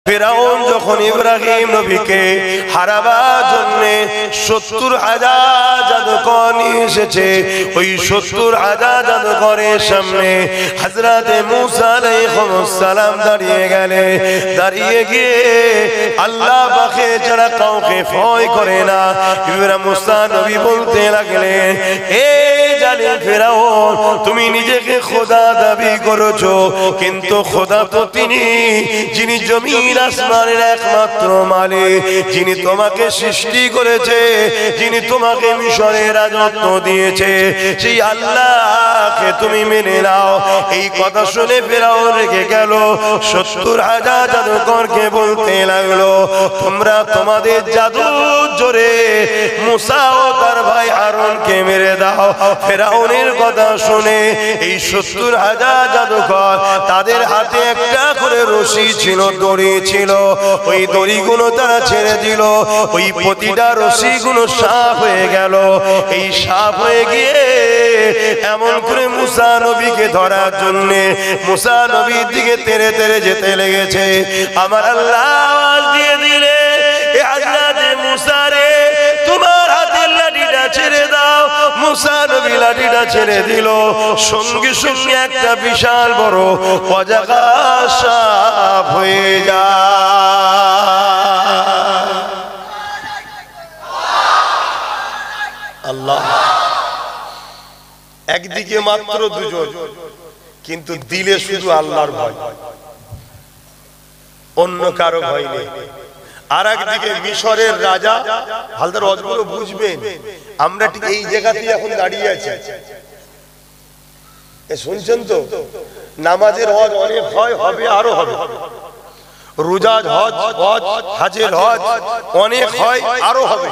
ফিরাউন যখন ইব্রাহিম নবীকে হারাবার জন্য 70,000 জাদুকর নিয়ে এসেছে, ওই 70,000 জাদুকরের সামনে হযরত মূসা আলাইহিস সালাম দাঁড়িয়ে গেলেন। দাঁড়িয়ে গিয়ে আল্লাহ পাকে যারা কাউকে ভয় করে না, ইব্রাহিম মূসা নবী বলতে লাগলেন, এই জালিম ফিরাউন, তুমি নিজেকে খোদা দাবি করেছো, কিন্তু খোদা তো তিনি যিনি জমিন আসমানের একমাত্র মালিক, যিনি তোমাকে সৃষ্টি করেছে, যিনি তোমাকে মিশরের রাজত্ব দিয়েছে, সেই আল্লাহকে তুমি মেনে নাও। এই কথা শুনে ফিরাউন রেগে গেল। 70,000 জাদুকরকে বলতে লাগলো, তোমরা তোমাদের জাদুর জোরে মূসা ও তার ভাই হারুনকে মেরে দাও। ফিরাউনের কথা শুনে এই 70,000 জাদুকর, তাদের হাতে একটা করে রশি ছিল, দড়ি ছিল, ওই দড়িগুলো তারা ছেড়ে দিল। ওই প্রতিটা রশিগুলো সাপ হয়ে গেল। এই সাপ হয়ে গিয়ে এমন করে মূসা নবীকে ধরার জন্য মূসা নবীর দিকে তেড়ে তেড়ে যেতে লেগেছে। আমার আল্লাহ আওয়াজ দিয়ে দিলে, এ হযরত মূসা রে, তোমার হাতের লাঠিটা ছেড়ে দাও। মূসা নবী লাঠিটা ছেড়ে দিল। সঙ্গে সঙ্গে একটা বিশাল বড় অজগর সাপ হয়ে যায়। আল্লাহ একদিকে মাত্র দুজন, কিন্তু দিলে শুধু আল্লাহর ভয়, অন্য কারো ভয় নেই। আর একদিকে মিশরের রাজা, হালদার অজগুলো বুঝবেন, আমরা ঠিক এই জায়গাতেই এখন দাঁড়িয়ে আছি। শুনছেন তো, নামাজের হজ অনেক হয়, হবে, আরো হবে। রোজার হজ, হাজের হজ অনেক হয়, আরো হবে।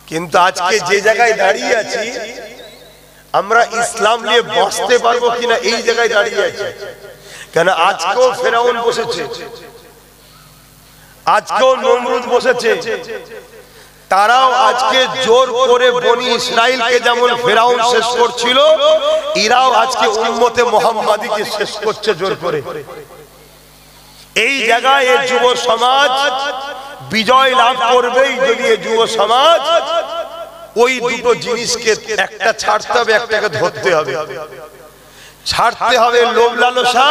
কিন্তু আজকে যে জায়গায় দাঁড়িয়ে আছি, আমরা ইসলাম নিয়ে বাঁচতে পারবো কিনা এই জায়গায় দাঁড়িয়ে আছি। কেন আজকেও ফেরাউন বসেছে, আজকেও নমরুদ বসেছে, তারাও আজকে জোর করে বনি ইসরাইলকে যেমন ফেরাউন শেষ করছিল, এরাও আজকে উম্মতে মুহাম্মাদীকে শেষ করছে জোর করে। এই জায়গায় এই যুব সমাজ বিজয় লাভ করবেই যদি এই যুব সমাজ ওই দুটো জিনিসকে একটা ছাড়তে হবে, একটাকে ধরতে হবে। ছাড়তে হবে লোভ লালসা,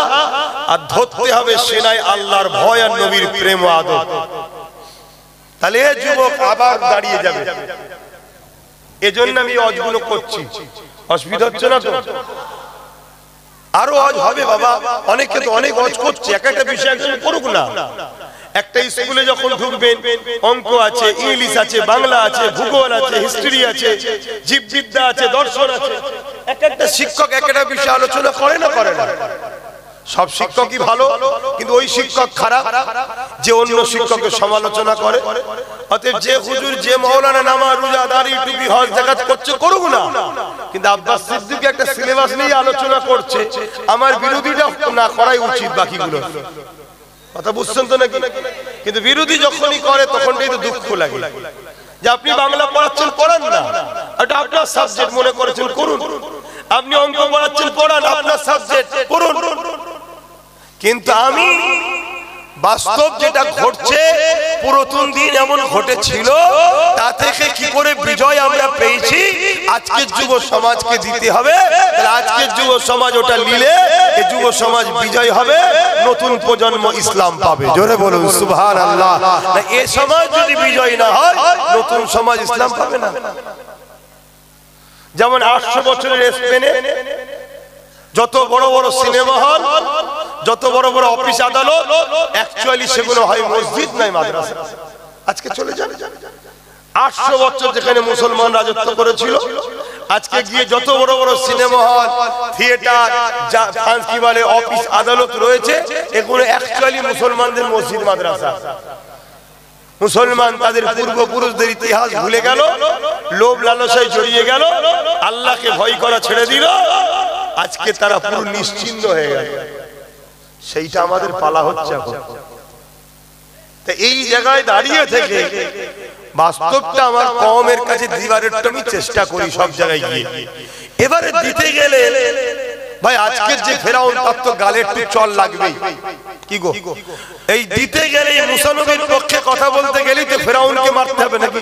আর ধরতে হবে সেনায় আল্লাহর ভয় আর নবীর প্রেম ও আদব। তাহলে যুবক আবার দাঁড়িয়ে যাবে। এজন্য আমি অজগুলো করছি, অসুবিধা হচ্ছে না তো? আরো অজ হবে বাবা, অনেকে তো অনেক অজ করছে, এক একটা বিষয় একজন করুক না। একটা স্কুলে যখন ঢুকবেন, অঙ্ক আছে, ইংলিশ আছে, বাংলা আছে, ভূগোল আছে, হিস্ট্রি আছে, জীববিদ্যা আছে, দর্শন আছে, এক একটা শিক্ষক এক একটা বিষয় আলোচনা করে না করে না? সব শিক্ষকই ভালো, কিন্তু ওই শিক্ষক খারাপ যে অন্য শিক্ষকের সমালোচনা করে। অতএব যে হুজুর, যে মাওলানা নামাজ রোজা দাড়ি টুপি হজ যাকাত করছে, করুক না, কিন্তু আব্বাস সিদ্দিকী একটা সিলেবাস নিয়ে আলোচনা করছে, আমার বিরোধীটা না করাই উচিত বাকিগুলো। কথা বুঝছেন তো নাকি? কিন্তু বিরোধী যখনই করে তখনই তো দুঃখ লাগে যে আপনি বাংলা পড়াচ্ছেন, পড়ান না, এটা আপনার সাবজেক্ট মনে করেছেন, করুন। আপনি অঙ্ক পড়াচ্ছেন, পড়ান, আপনার সাবজেক্ট, পড়ুন। কিন্তু আমি বাস্তব যেটা ঘটছে, পুরাতন দিন এমন ঘটেছিল, তা থেকে কি করে বিজয় আমরা পেয়েছি আজকের যুব সমাজকে দিতে হবে। আজকের যুব সমাজ ওটা নিলে এই যুব সমাজ বিজয় হবে, নতুন প্রজন্ম ইসলাম পাবে। জোরে বলুন সুবহানাল্লাহ। এই সমাজ যদি বিজয় না হয়, নতুন সমাজ ইসলাম পাবে না। যেমন 800 বছরের স্পেনে যত বড় বড় সিনেমা হল, যত বড় বড় অফিস আদালত, অ্যাকচুয়ালি সেগুলো হয় মসজিদ নয় মাদ্রাসা। আজকে চলে যাবে। 800 বছর যেখানে মুসলমান রাজত্ব করেছিল, আজকে গিয়ে যত বড় বড় সিনেমা হল, থিয়েটার, কি বলে, অফিস আদালত রয়েছে, এগুলো অ্যাকচুয়ালি মুসলমানদের মসজিদ মাদ্রাসা। মুসলমান তাদের পূর্বপুরুষদের ইতিহাস ভুলে গেল, লোভ লালসায় জড়িয়ে গেল, আল্লাহকে ভয় করা ছেড়ে দিল, আজকে তারা পুরো নিশ্চিন্ন হয়ে গেল। সেইটা আমাদের পালা হচ্ছে এখন। তো এই জায়গায় দাঁড়িয়ে থেকে বাস্তবটা আমার কওমের কাছে দিবারের আমি চেষ্টা করি সব জায়গায় গিয়ে। এবারে দিতে গেলে ভাই আজকের যে ফেরাউন তার তো গালে একটু চল লাগবেই। কি গো, এই দিতে গেলে মুসা নবীর পক্ষে কথা বলতে গেলেই তো ফেরাউনকে মারতে হবে নাকি?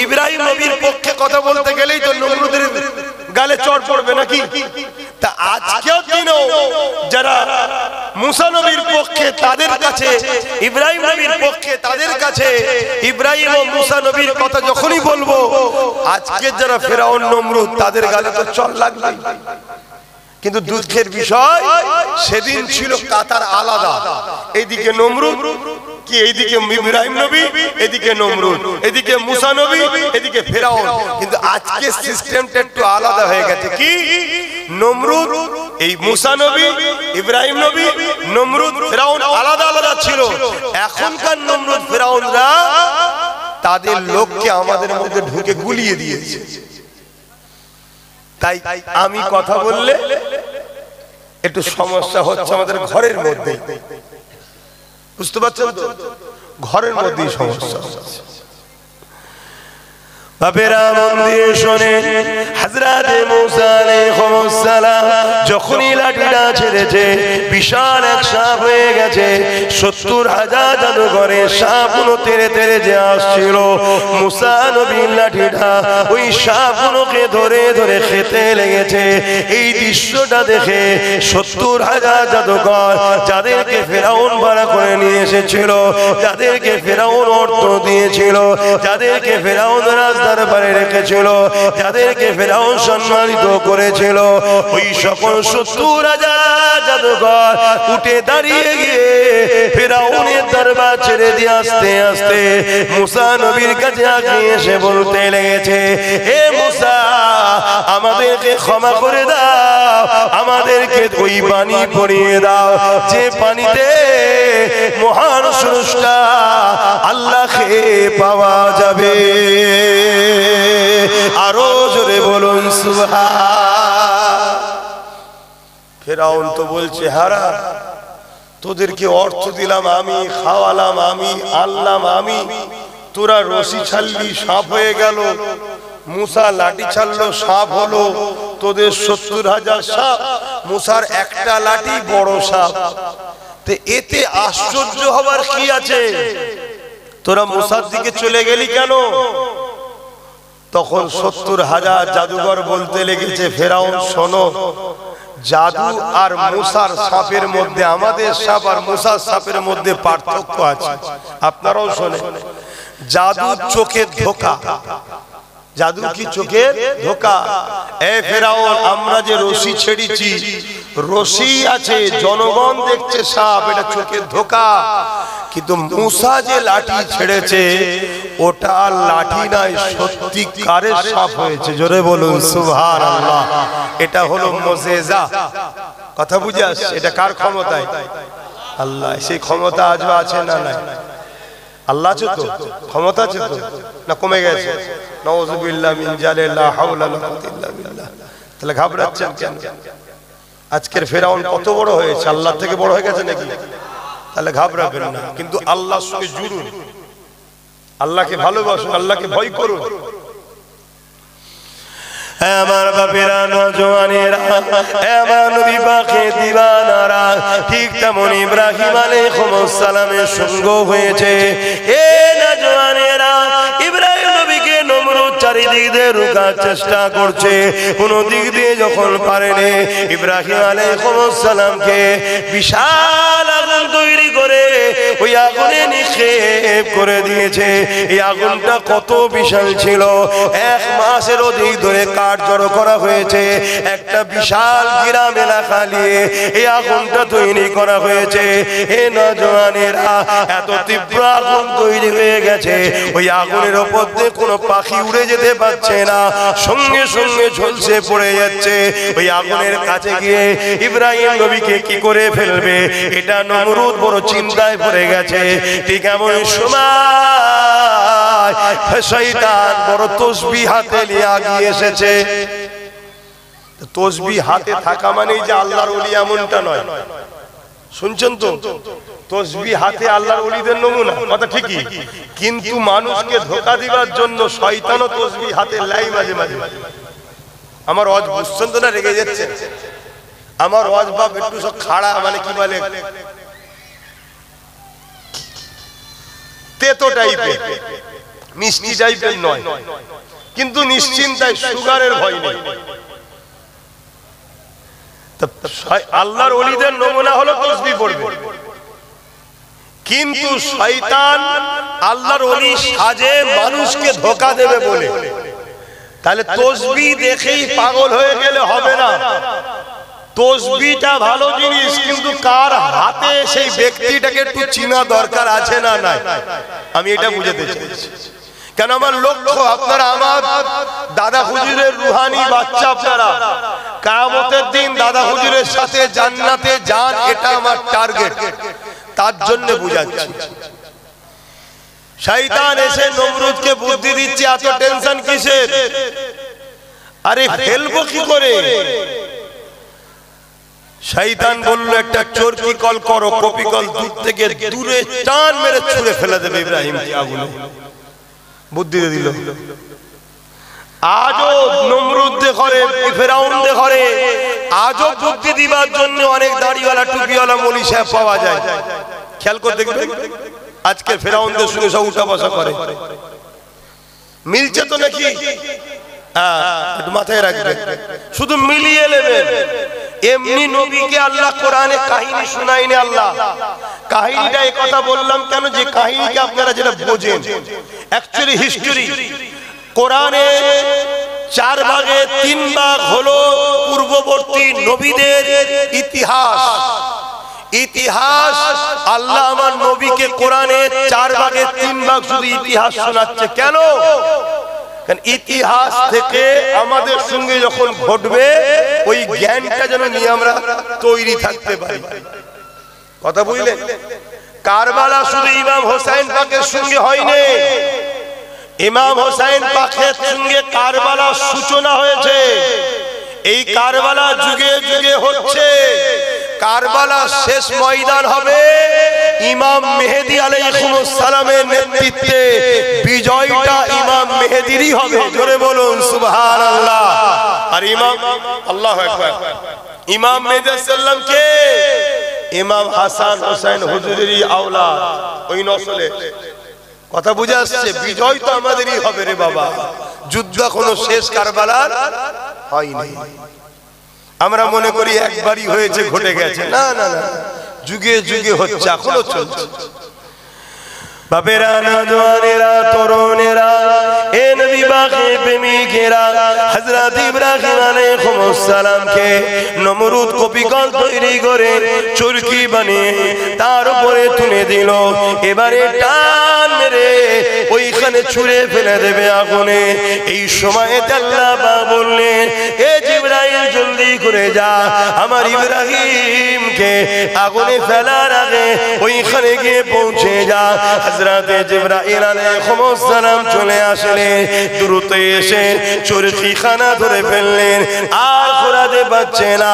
ইব্রাহিম নবীর পক্ষে কথা বলতে গেলেই তো নমরুদের গালে চড় পড়বে নাকি? তা আজকেও দিনও যারা মুসা নবীর পক্ষে তাদের কাছে, ইব্রাহিম নবীর পক্ষে তাদের কাছে ইব্রাহিম ও মুসা নবীর কথা যখনই বলবো, আজকে যারা ফেরাউন নমরুদ তাদের গালে তো চড় লাগবে। কিন্তু দুঃখের বিষয় সেদিন ছিল কাতার আলাদা, এইদিকে নমরুদ কি, এইদিকে ইব্রাহিম নবী, এদিকে নমরুদ, এদিকে মুসা নবী, এদিকে ফেরাউন। কিন্তু আজকে সিস্টেমটা একটু আলাদা হয়ে গেছে। কি, নমরুদ, এই মুসা নবী, ইব্রাহিম নবী, নমরুদ, ফেরাউন আলাদা আলাদা ছিল। এখনকার নমরুদ ফেরাউনরা তাদের লোককে আমাদের মধ্যে ঢুকে গুলিয়ে দিয়েছে। তাই আমি কথা বললে একটু সমস্যা হচ্ছে আমাদের ঘরের মধ্যে, বুঝতে পারছেন তো? ঘরের মধ্যেই সমস্যা হচ্ছে। বাপেরা মন দিয়ে শোনেন, হযরত মুসা আলাইহিস সালাম যখনই লাঠিটা ছেড়েছে বিশাল এক সাপ হয়ে গেছে। ৭০,০০০ জাদুঘরের সাপগুলো তেড়ে তেড়ে যে আসছিল, মুসা নবীর লাঠিটা ওই সাপগুলোকে ধরে ধরে খেতে লেগেছে। এই দৃশ্যটা দেখে ৭০,০০০ জাদুঘর, যাদেরকে ফেরাউন ভাড়া করে নিয়ে এসেছিল, যাদেরকে ফেরাউন অর্থ দিয়েছিল, যাদেরকে ফেরাউন রাস্তার পারে রেখেছিল, যাদেরকে ফেরাউন সম্মানিত করেছিল, ওই সকল ৭০,০০০ জাদুঘর উঠে দাঁড়িয়ে গিয়ে ফেরাউনের দরবার ছেড়ে দিয়ে আস্তে আস্তে মুসা নবীর কাছে আগিয়ে এসে বলতে লেগেছে, হে মুসা, আমাদেরকে ক্ষমা করে দাও, আমাদেরকে ওই পানি পরিয়ে দাও যে পানিতে মহান স্রষ্টা আল্লাহকে পাওয়া যাবে। আরো জোরে বলুন সুবহান। ফেরাউন তো বলছে, হারা, তোদেরকে অর্থ দিলাম আমি, খাওয়ালাম আমি, আনলাম আমি, তোরা রশি ছাড়লি সাপ হয়ে গেল, মুসা লাঠি ছাড়লো সাপ হলো, তোদের ৭০,০০০ সাপ, মুসার একটা লাঠি বড় সাপ। এতে আশ্চর্য হবার কি আছে? তোরা মুসার দিকে চলে গেলি কেন? তখন ৭০,০০০ জাদুঘর বলতে লেগেছে, ফেরাউন শোনো, জাদু আর মুসার সাপের মধ্যে, আমাদের সাপ আর মুসার সাপের মধ্যে পার্থক্য আছে, আপনারাও শোনেন। জাদু চোখের ধোঁকা, জাদু কি চোখের ধোঁকা। এ ফেরাউন, আমরা যে রশি ছেড়েছি, রশি আছে, জনগণ দেখছে সাপ, এটা চোখের ধোঁকা। কিন্তু মুসা যে লাঠি ছেড়েছে ওটা লাঠি নাই, সত্যিকারের সাপ হয়েছে। জোরে বলুন সুবহানাল্লাহ। এটা হলো মুজিজা। কথা বুঝে আসছে? এটা কার ক্ষমতায়? আল্লাহ। সেই ক্ষমতা আজও আছে না নাই? আল্লাহ আছে তো, ক্ষমতা আছে তো, না কমে গেছে? নাউযুবিল্লাহ মিন জালিল, লা হাওলা ওয়ালা কুওয়াতা ইল্লা বিল্লাহ। তাহলে ঘাবড়াচ্ছেন কেন? আজকের ফেরাউন কত বড় হয়েছে, আল্লাহ থেকে বড় হয়ে গেছে নাকি? তাহলে ঘাবড়াবেন না, কিন্তু আল্লাহর সঙ্গে জুড়ুন, আল্লাহকে ভালোবাসুন, আল্লাহকে ভয় করুন। আমার বাপেরা, নওজওয়ানেরা, আমার নবী পাকের দিওয়ানারা, ঠিক তেমন ইব্রাহিম আলাইহিস সালামের সঙ্গ হয়েছে। এ নওজওয়ানেরা, ইব্রাহিম নবীকে নমরুদ চারিদিক দিয়ে রোকার চেষ্টা করছে, কোনো দিক দিয়ে যখন পারেনি, ইব্রাহিম আলাইহিস সালামকে বিশাল আগুন তৈরি করে ওই আগুনে নিক্ষেপ করে দিয়েছে। এই আগুনটা কত বিশাল ছিল, 1 মাসের অধিক ধরে কাঠ জড়ো করা হয়েছে, একটা বিশাল গ্রাম এলাকা নিয়ে এই আগুনটা তৈরি করা হয়েছে। হে নওজওয়ানেরা, এত তীব্র আগুন তৈরি হয়ে গেছে, ওই আগুনের উপর দিয়ে কোনো পাখি উড়ে যেতে পারছে না, সঙ্গে সঙ্গে ঝলসে পড়ে যাচ্ছে। ওই আগুনের কাছে গিয়ে ইব্রাহিম নবীকে কি করে ফেলবে, এটা নমরুদ বড় চিন্তায় পড়ে গেছে। ঠিক এমন সময় শয়তান বড় তসবিহ হাতে নিয়ে আগিয়ে এসেছে। তসবিহ হাতে থাকা মানেই যে আল্লাহর ওলি এমনটা নয়, শুনছেন তো? তসবিহ হাতে আল্লাহর ওলিদের নমুনা, কথা ঠিকই, কিন্তু মানুষকে ধোঁকা দিবার জন্য শয়তানও তসবিহ হাতে লাই মাঝে মাঝে। আমার ওয়াজ বুঝছেন তো না? রেগে যাচ্ছে আমার ওয়াজ বাপ একটু সব খাড়া, মানে কি বলে তেতো টাইপের, মিষ্টি টাইপের নয়, কিন্তু নিশ্চিন্তায় সুগারের ভয় নেই। আল্লাহর ওলিদের নমুনা হলো তাসবিহ পড়বে, কিন্তু শয়তান আল্লাহর ওলি সাজে মানুষকে ধোঁকা দেবে বলে। তাহলে তাসবিহ দেখেই পাগল হয়ে গেলে হবে না। তাসবিহটা ভালো জিনিস, কিন্তু কার হাতে সেই ব্যক্তিটাকে একটু চিনা দরকার আছে না নাই? আমি এটা বুঝাতে চাইছি। কেন আমার লক্ষ্য আপনারা আমার দাদা হুজুরের রুহানি বাচ্চা, আপনারা কিয়ামতের দিন দাদা হুজুরের সাথে জান্নাতে যান, এটা আমার টার্গেট। তার জন্য বুঝাচ্ছি। শয়তান এসে নমরুদকে বুদ্ধি দিচ্ছে, এত টেনশন কিসের? আরে ফেলবো কি করে? শয়তান বলল একটা চরকি কল করো, কপি কল দূর থেকে দূরে টান মেরে ছুঁড়ে ফেলে দেবে ইব্রাহিমকে আগুনে। বুদ্ধি দিল। আজও নমরুদ ঘরে, ফেরাউন ঘরে আজও বুদ্ধি দিবার জন্য অনেক দাড়িওয়ালা টুপিওয়ালা মৌলী সাহেব পাওয়া যায়। খেয়াল করে দেখবেন, আজকে ফেরাউনদের সঙ্গে সব উঠা বসা করে। মিলছে তো নাকি? হ্যাঁ, একটু মাথায় রাখবেন, শুধু মিলিয়ে নেবেন। এমনি নবীকে আল্লাহ কোরআনে কাহিনী শোনায়নি। আল্লাহ কাহিনীটা এই কথা বললাম কেন, যে কাহিনীকে আপনারা যেটা বোঝেন, অ্যাকচুয়ালি হিস্টরি। কোরআনে 4 ভাগে 3 ভাগ হলো পূর্ববর্তী নবীদের ইতিহাস। ইতিহাস আল্লাহ আমার নবীকে কোরআনে 4 ভাগে 3 ভাগ শুধু ইতিহাস শোনাচ্ছে। কেন? কারণ ইতিহাস থেকে আমাদের সঙ্গে যখন ঘটবে ওই জ্ঞানটা যেন নিয়ে আমরা তৈরি থাকতে পারি। কথা বুঝলেন? কারবালা শুধু ইমাম হোসেন পাকের সঙ্গে হয়নি, ইমাম হোসেন পাকের সঙ্গে কারবালার সূচনা হয়েছে। এই কারবালা যুগে যুগে হচ্ছে। কারবালা শেষ ময়দান হবে ইমাম মেহেদী আলাইহিস সালামের নেতৃত্বে। বিজয়টা ইমাম মেহেদীরই হবে। জোরে বলুন সুবহানাল্লাহ। আর ইমাম, আল্লাহু আকবার, ইমাম মেহেদী সাল্লাম কে? ইমাম হাসান হোসেন হুজুরেরই আওলাদ, ওই নসলে। কথা বুঝে আসছে? বিজয় তো আমাদেরই হবে রে বাবা। যুদ্ধ কোনো শেষ কারবালার হয়নি। আমরা মনে করি একবারই হয়েছে, ঘটে গেছে। না না না, যুগে যুগে হচ্ছে, এখনো চলছে। বাপেরা, নওজওয়ানেরা, তরুণেরা, এ নবী পাকের প্রেমিকেরা, হযরত ইব্রাহিম আলাইহিস সালামকে নমরুদ কপিকল তৈরি করে চরকি বানিয়ে তার উপরে তুলে দিল। এবারে টান মেরে ওইখানে ছুঁড়ে ফেলে দেবে আগুনে। এই সময়ে আল্লাহ পাক বললেন, এ জিবরাইল জলদি করে যা, আমার ইব্রাহিমকে আগুনে ফেলার আগে ওইখানে গিয়ে পৌঁছে যা। হযরতে জিবরাইল আলাইহিস সালাম চলে আসলেন, দ্রুত এসে চরকিখানা ধরে ফেললেন। আর ঘোরাতে পারছে না।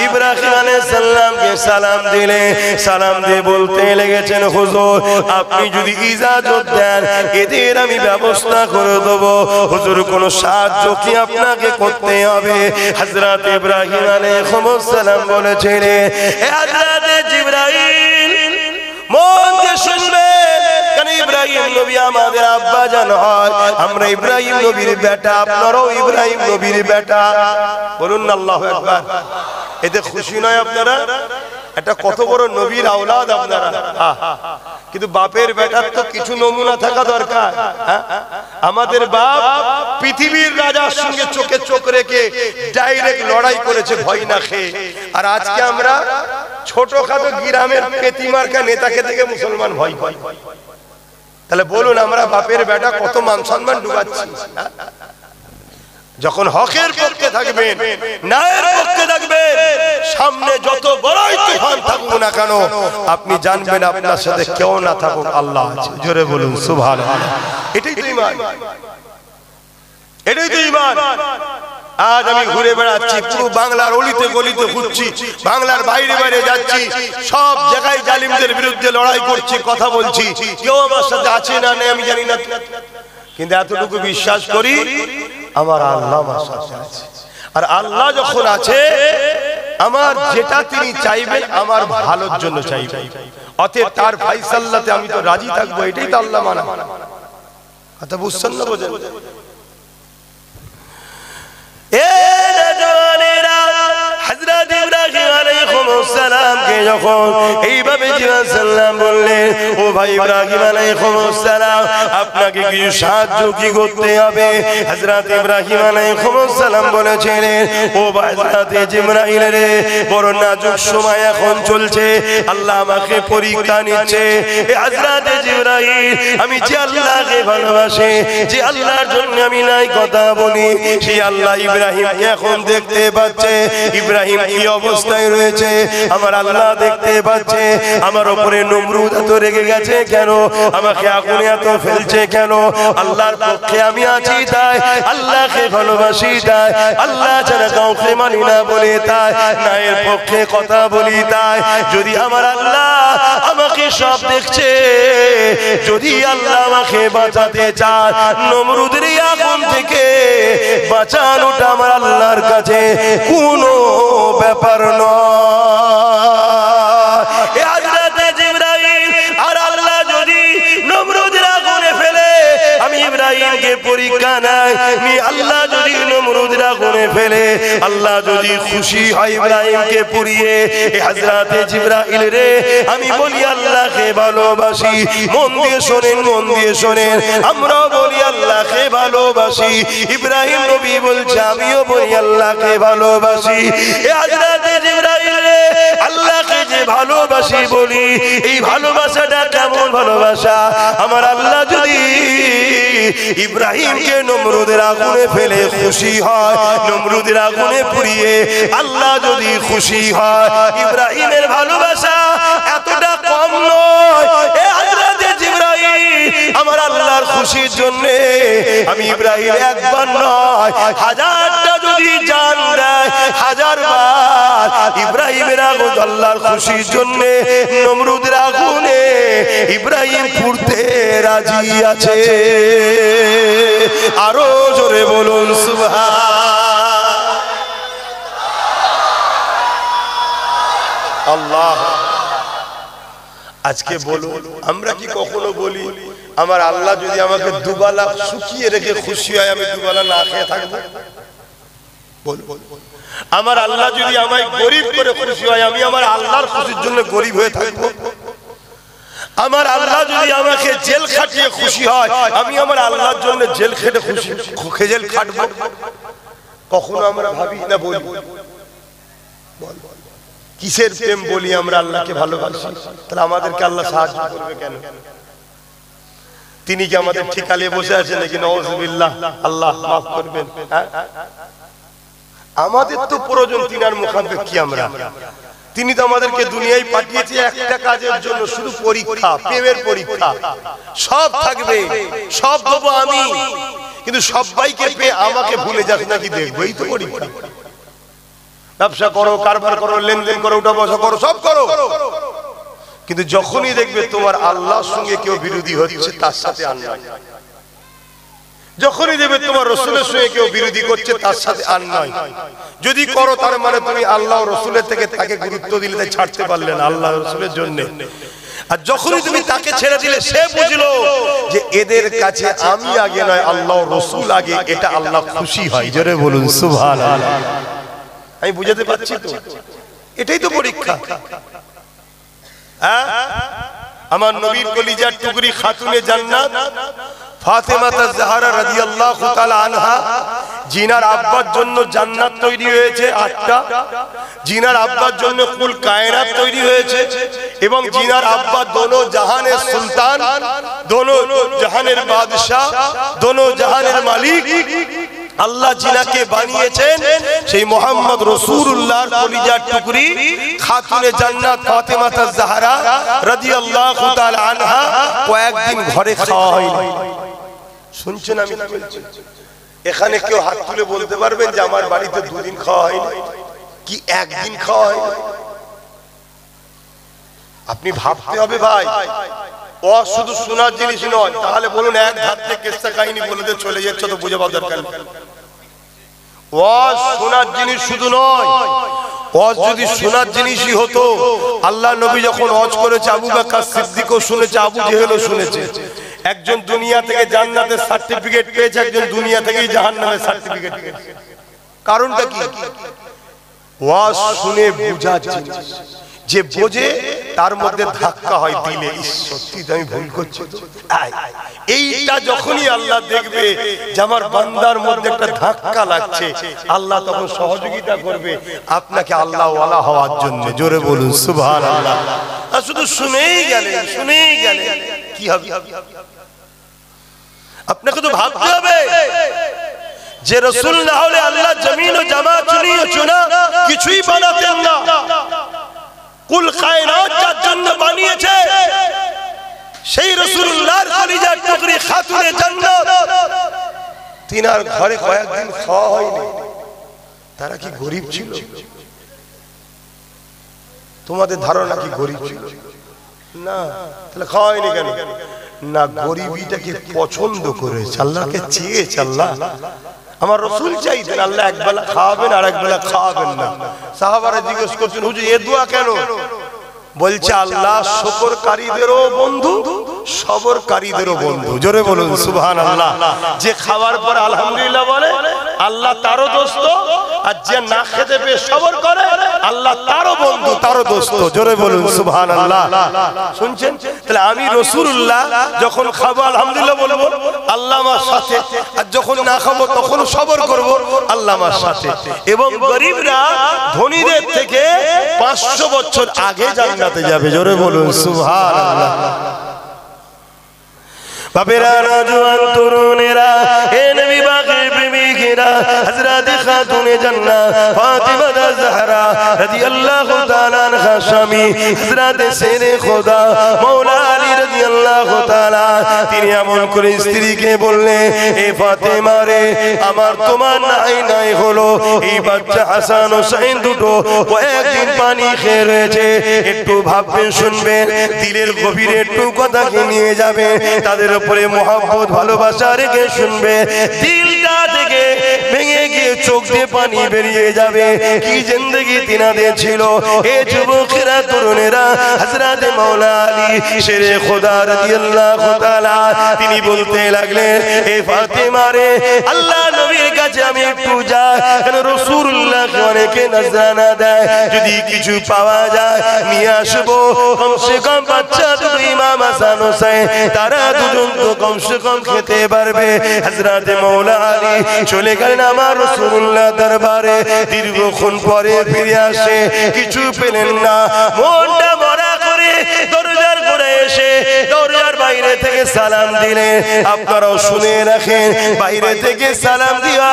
ইব্রাহিম আলাইহিস সালামকে সালাম দিলে, সালাম দিয়ে বলতে লেগেছেন, হুজুর আপনি যদি ইজাজত দেন এদের আমি ব্যবস্থা করে দেব। হুজুর কোন সাহায্য কি আপনাকে করতে হবে? হযরত ইব্রাহিম আলাইহিস সালাম বলেছিলেন, হে হযরতে জিবরাইল মন দিয়ে শুনবেন, কারণ ইব্রাহিম নবী আমাদের আব্বা জান হয়। আমরা ইব্রাহিম নবীর বেটা, আপনারাও ইব্রাহিম নবীর বেটা। বলুন না আল্লাহু আকবার। এতে খুশি নয় আপনারা? এটা কত বড় নবীর আওলাদ আপনারা। কিন্তু বাপের বেটার তো কিছু নমুনা থাকা দরকার। আমাদের বাপ পৃথিবীর রাজার সঙ্গে চোখে চোখ রেখে ডাইরেক্ট লড়াই করেছে ভয় না খেয়ে। আর আজকে আমরা ছোটখাটো গ্রামের পেতিমার্কা নেতাকে থেকে মুসলমান ভয় পাই। তাহলে বলুন আমরা বাপের বেটা কত মান সম্মান ডুবাচ্ছি? যখন হকের পক্ষে থাকবেন, ন্যায়ের পক্ষে থাকবেন, সামনে যত বড়ই তুফান থাকুক না কেন আপনি জানবেন আপনার সাথে কেউ না থাকুক আল্লাহ আছে। জোরে বলুন সুবহানাল্লাহ। এটাই তো ঈমান, এটাই তো ঈমান। আজ আমি ঘুরে বেড়াচ্ছি, পুরো বাংলার অলিতে গলিতে ঘুরছি, বাংলার বাইরে বাইরে যাচ্ছি, সব জায়গায় জালিমদের বিরুদ্ধে লড়াই করছি, কথা বলছি। কেউ আমার সাথে আছে না নেই আমি জানি না, কিন্তু এতটুকু বিশ্বাস করি আমার আল্লাহ আমার সাথে আছে। আর আল্লাহ যখন আছে আমার যেটা তিনি চাইবেন আমার ভালোর জন্য চাইবেন, অতএব তার ফায়সালাতে আমি তো রাজি থাকবো, এটাই তো আল্লাহ মানা। কথা বুঝছেন না? বোঝেন? হযরত ইব্রাহিম আলাইহিস সালাম কে যখন এইভাবে জিজ্ঞাসা সালাম বললেন, ও ভাই ইব্রাহিম আলাইহিস সালাম আপনাকে কি সাহায্য কি করতে হবে? হযরত ইব্রাহিম আলাইহিস সালাম বলেছিলেন, ও হযরত জিবরাইল রে, বড় নাজুক সময় এখন চলছে, আল্লাহ আমাকে পরীক্ষা নিচ্ছে। এ হযরত জিবরাইল, আমি যে আল্লাহকে ভালোবাসি, যে আল্লাহর জন্য আমি নাই কথা বলি, সেই আল্লাহ ইব্রাহিমকে এখন দেখতে পাচ্ছে। ইব্রাহিম কি অবস্থায় রয়েছে আমার আল্লাহ দেখতে পাচ্ছে। আমার উপরে নমরুদ এত রেগে গেছে কেন? আমাকে আগুনে এত ফেলছে কেন? আল্লাহর পক্ষে আমি আছি তাই, আল্লাহকে ভালোবাসি তাই, আল্লাহ ছাড়া কাউকে মানি না বলে তাই, নায়ের পক্ষে কথা বলি তাই। যদি আমার আল্লাহ আমাকে সব দেখছে, যদি আল্লাহ আমাকে বাঁচাতে চায়, নমরুদের আগুন থেকে বাঁচানোটা আমার আল্লাহর কাছে কোনো ব্যাপার নয়। হযরত জিবরাইল আর আল্লাহ যদি নমরুদের আগুনে ফেলে, আমি ইব্রাহিমকে পরীক্ষা নাই, আল্লাহ যদি নমরুদের আগুনে ফেলে, আল্লাহ যদি খুশি হয় ইব্রাহিমকে পুড়িয়ে, হযরত জিবরাইল রে, আমি বলি আল্লাহকে ভালোবাসি। মন দিয়ে শোনেন, মন দিয়ে শোনেন, আমরা বলি আল্লাহকে ভালোবাসি। ইব্রাহিম নবী বলছে আমিও বলি আল্লাহকে ভালোবাসি। হযরত জিবরাইল রে, আল্লাহকে যে ভালোবাসি বলি, এই ভালোবাসাটা কেমন ভালোবাসা? আমার আল্লাহ যদি ইব্রাহিমকে নমরুদের আগুনে ফেলে খুশি হয়, নমরুদের আগুনে পুড়িয়ে আল্লাহ যদি খুশি হয়, ইব্রাহিমের ভালোবাসা এতটা কম নয়। হযরত জিবরাইল, আমার আল্লাহর খুশির জন্য আমি ইব্রাহিম একবার নয় হাজারটা যদি জান দেয়, হাজারবার ইব্রাহিমের আগুন আল্লাহর খুশির জন্য নমরুদের আগুনে ইব্রাহিম পুড়তে রাজি আছে। আরো জোরে বলুন সুবহানাল্লাহ। আজকে বলুন, আমরা কি কখনো বলি আমার আল্লাহ যদি আমাকে দুবেলা শুকিয়ে রেখে খুশি হয়, আমি দুবেলা না খেয়ে থাকবো? আমার আল্লাহ যদি আমায় গরিব করে খুশি হয়, আমি আমার আল্লাহর খুশির জন্য গরিব হয়ে থাকবো? আমার আল্লাহ যদি আমাকে জেল খাটিয়ে খুশি হয়, আমি আমার আল্লাহর জন্য জেল খেটে খুশি জেল খাটবো? কখনো আমরা ভাবি না? বলি কিসের প্রেম বলি আমরা আল্লাহকে ভালোবাসি, তাহলে আমাদেরকে আল্লাহ সাহায্য করবে কেন? তিনি কি আমাদের ঠিকালে বসে আছেন নাকি? নাউযুবিল্লাহ, আল্লাহ মাফ করবেন। আমাদের তো প্রয়োজন তিনার মুখাপেক্ষী কি আমরা? তিনি তো আমাদেরকে দুনিয়ায় পাঠিয়েছে একটা কাজের জন্য, শুধু পরীক্ষা, প্রেমের পরীক্ষা। সব থাকবে, সব দেবো আমি, কিন্তু সবাইকে পেয়ে আমাকে ভুলে যাস নাকি দেখবো, এই তো পরীক্ষা। ব্যবসা করো, কারবার করো, লেনদেন করো, উঠা বসা করো, সব করো, কিন্তু যখনই দেখবে তোমার আল্লাহর সঙ্গে কেউ বিরোধী হচ্ছে, তার সাথে আর নয়। যখনই দেখবে তোমার রাসূলের সঙ্গে কেউ বিরোধী করছে, তার সাথে আর নয়। যদি করো তার মানে তুমি আল্লাহ ও রাসূলের থেকে তাকে গুরুত্ব দিলে, তাই ছাড়তে পারলে না আল্লাহ রাসূলের জন্য। আর যখনই তুমি তাকে ছেড়ে দিলে, সে বুঝলো যে এদের কাছে আমি আগে নয়, আল্লাহ রাসূল আগে, এটা আল্লাহ খুশি হয়। জোরে বলুন সুবহানাল্লাহ। আমি বুঝাতে পারছি তো? এটাই তো পরীক্ষা। আমার নবীর কলিজার টুকরি খাতুনে জান্নাত ফাতেমা জাহরা রাদিয়াল্লাহু তাআলা আনহা, জিনার আব্বার জন্য জান্নাত তৈরি হয়েছে 8টা, জিনার আব্বার জন্য কুল কায়নাত তৈরি হয়েছে, এবং জিনার আব্বা দোনো জাহানের সুলতান, দোনো জাহানের বাদশা, দোনো জাহানের মালিক। আল্লাহ জিনাকে বানিয়েছেন সেই মুহাম্মদ রাসূলুল্লাহর কলিজার টুকরি খাতুনে জান্নাত ফাতেমা জাহরা রাদিয়াল্লাহু তাআলা আনহা। কয়েকদিন ঘরে খাওয়া হয়নি। শুনছেন আমি কি বলছি? এখানে কেউ হাত তুলে বলতে পারবেন যে আমার বাড়িতে 2 দিন খাওয়া হয়নি, কি একদিন খাওয়া হয়নি? আপনি ভাবতে হবে ভাই, ও শুধু শোনার জিনিস নয়। তাহলে বলুন, এক ধার থেকে কিসসা কাহিনী বলে দিয়ে চলে যাচ্ছে, তো বুঝে পাওয়া দরকার। ওয়াজ শোনার জিনিস শুধু নয়, ওয়াজ যদি শোনার জিনিসই হতো, আল্লাহ নবী যখন ওয়াজ করেছে আবু বকর সিদ্দিকও শুনেছে, আবু জেহেলও শুনেছে। একজন দুনিয়া থেকে জান্নাতের সার্টিফিকেট পেয়েছে, একজন দুনিয়া থেকেই জাহান্নামের সার্টিফিকেট পেয়েছে। কারণটা কি? ওয়াজ শুনে বোঝার জিনিস, যে বোঝে তার মধ্যে ধাক্কা হয় দিলে, সত্যি আমি ভুল করছি। এইটা যখনই আল্লাহ দেখবে যে আমার বান্দার মধ্যে একটা ধাক্কা লাগছে, আল্লাহ তখন সহযোগিতা করবে আপনাকে আল্লাহ ওয়ালা হওয়ার জন্য। জোরে বলুন সুবহানাল্লাহ। আর শুধু শুনেই গেলেন কি হবে? আপনাকে তো ভাবতে হবে যে রাসূল না হলে আল্লাহ জমিন ও জামা চুনা কিছুই বানাতেন না। কুল কায়নাত যার জন্য বানিয়েছে সেই রাসূলুল্লাহর কলিজার টুকরি খাতুনে জান্নাত, তিনার ঘরে কয়েকদিন খাওয়া হয়নি। তারা কি গরিব ছিল? তোমাদের ধারণা কি গরিব ছিল? না। তাহলে খাওয়া হয়নি কেন? না, গরিবিটাকে পছন্দ করেছে, আল্লাহকে চেয়েছে। আল্লাহ আমার রাসূল চাইতেন আল্লাহ একবেলা খাওয়াবেন আর একবেলা খাওয়াবেন না। সাহাবারা জিজ্ঞেস করছেন হুজুর এ দোয়া কেন? বলছে আল্লাহ শুকরকারীদেরও বন্ধু, সবরকারীদেরও বন্ধু। জোরে বলুন সুবহানাল্লাহ। যে খাওয়ার পর আলহামদুলিল্লাহ বলে আল্লাহ তারও দোস্ত, আর যে না খেতে পেয়ে সবর করে আল্লাহ তারও বন্ধু, তারও দোস্ত। জোরে বলুন সুবহানাল্লাহ। শুনছেন? তাহলে আমি রাসূলুল্লাহ যখন খাবো আলহামদুলিল্লাহ বলবো আল্লাহ আমার সাথে, আর যখন না খাবো তখন সবর করব আল্লাহ আমার সাথে। এবং গরিবরা ধনীদের থেকে 500 বছর আগে জান্নাতে যাবে। জোরে বলুন সুবহানাল্লাহ। বাবেরা, নওজোয়ান তরুণেরা, হে নবী পাকের প্রেমিকেরা, হযরত খাতুনে জান্নাত ফাতিমা জাহরা রাদিয়াল্লাহু তাআলা আনহা স্বামী হযরত শেরে খোদা মাওলা আলী রাদিয়াল্লাহু তাআলা, তিনি এমন করে স্ত্রীকে বললেন, এ ফাতেমা রে, আমার তোমার নাই হলো এই বাচ্চা হাসান হোসেন দুটো কয়েকদিন পানি খেয়ে রয়েছে, একটু ভাববেন, শুনবেন, দিলের গভীরে একটু কথাকে নিয়ে যাবে, তাদের উপরে মোহাম্মত ভালোবাসা রেখে শুনবে, দিলটা থেকে ভেঙে গিয়ে চোখ দিয়ে পানি বেরিয়ে যাবে। কি জিন্দেগি তিনাদের ছিল। এ যুবকেরা, তরুণেরা, হযরত মাওলা আলী শেরে খোদা রাদিয়াল্লাহু তাআলা তিনি বলতে লাগলেন, এ ফাতেমা রে, আল্লাহ নবীর কাছে আমি একটু যাই, কারণ রাসূলুল্লাহকে অনেকে নজরানা দেয়, যদি কিছু পাওয়া যায় নিয়ে আসবো। কমসে কম বাচ্চা দুটো ইমাম হাসান হোসেন, তারা দুজন তো কমসে কম খেতে পারবে। হযরত মাওলা আলী চলে গেলেন আমার রাসূলুল্লাহ দরবারে। দীর্ঘক্ষণ পরে ফিরে আসে, কিছু পেলেন না, মনটা মরা করে দরজার গোড়ায় এসে দরজার বাইরে থেকে সালাম দিলেন। আপনারাও শুনে রাখেন, বাইরে থেকে সালাম দিয়া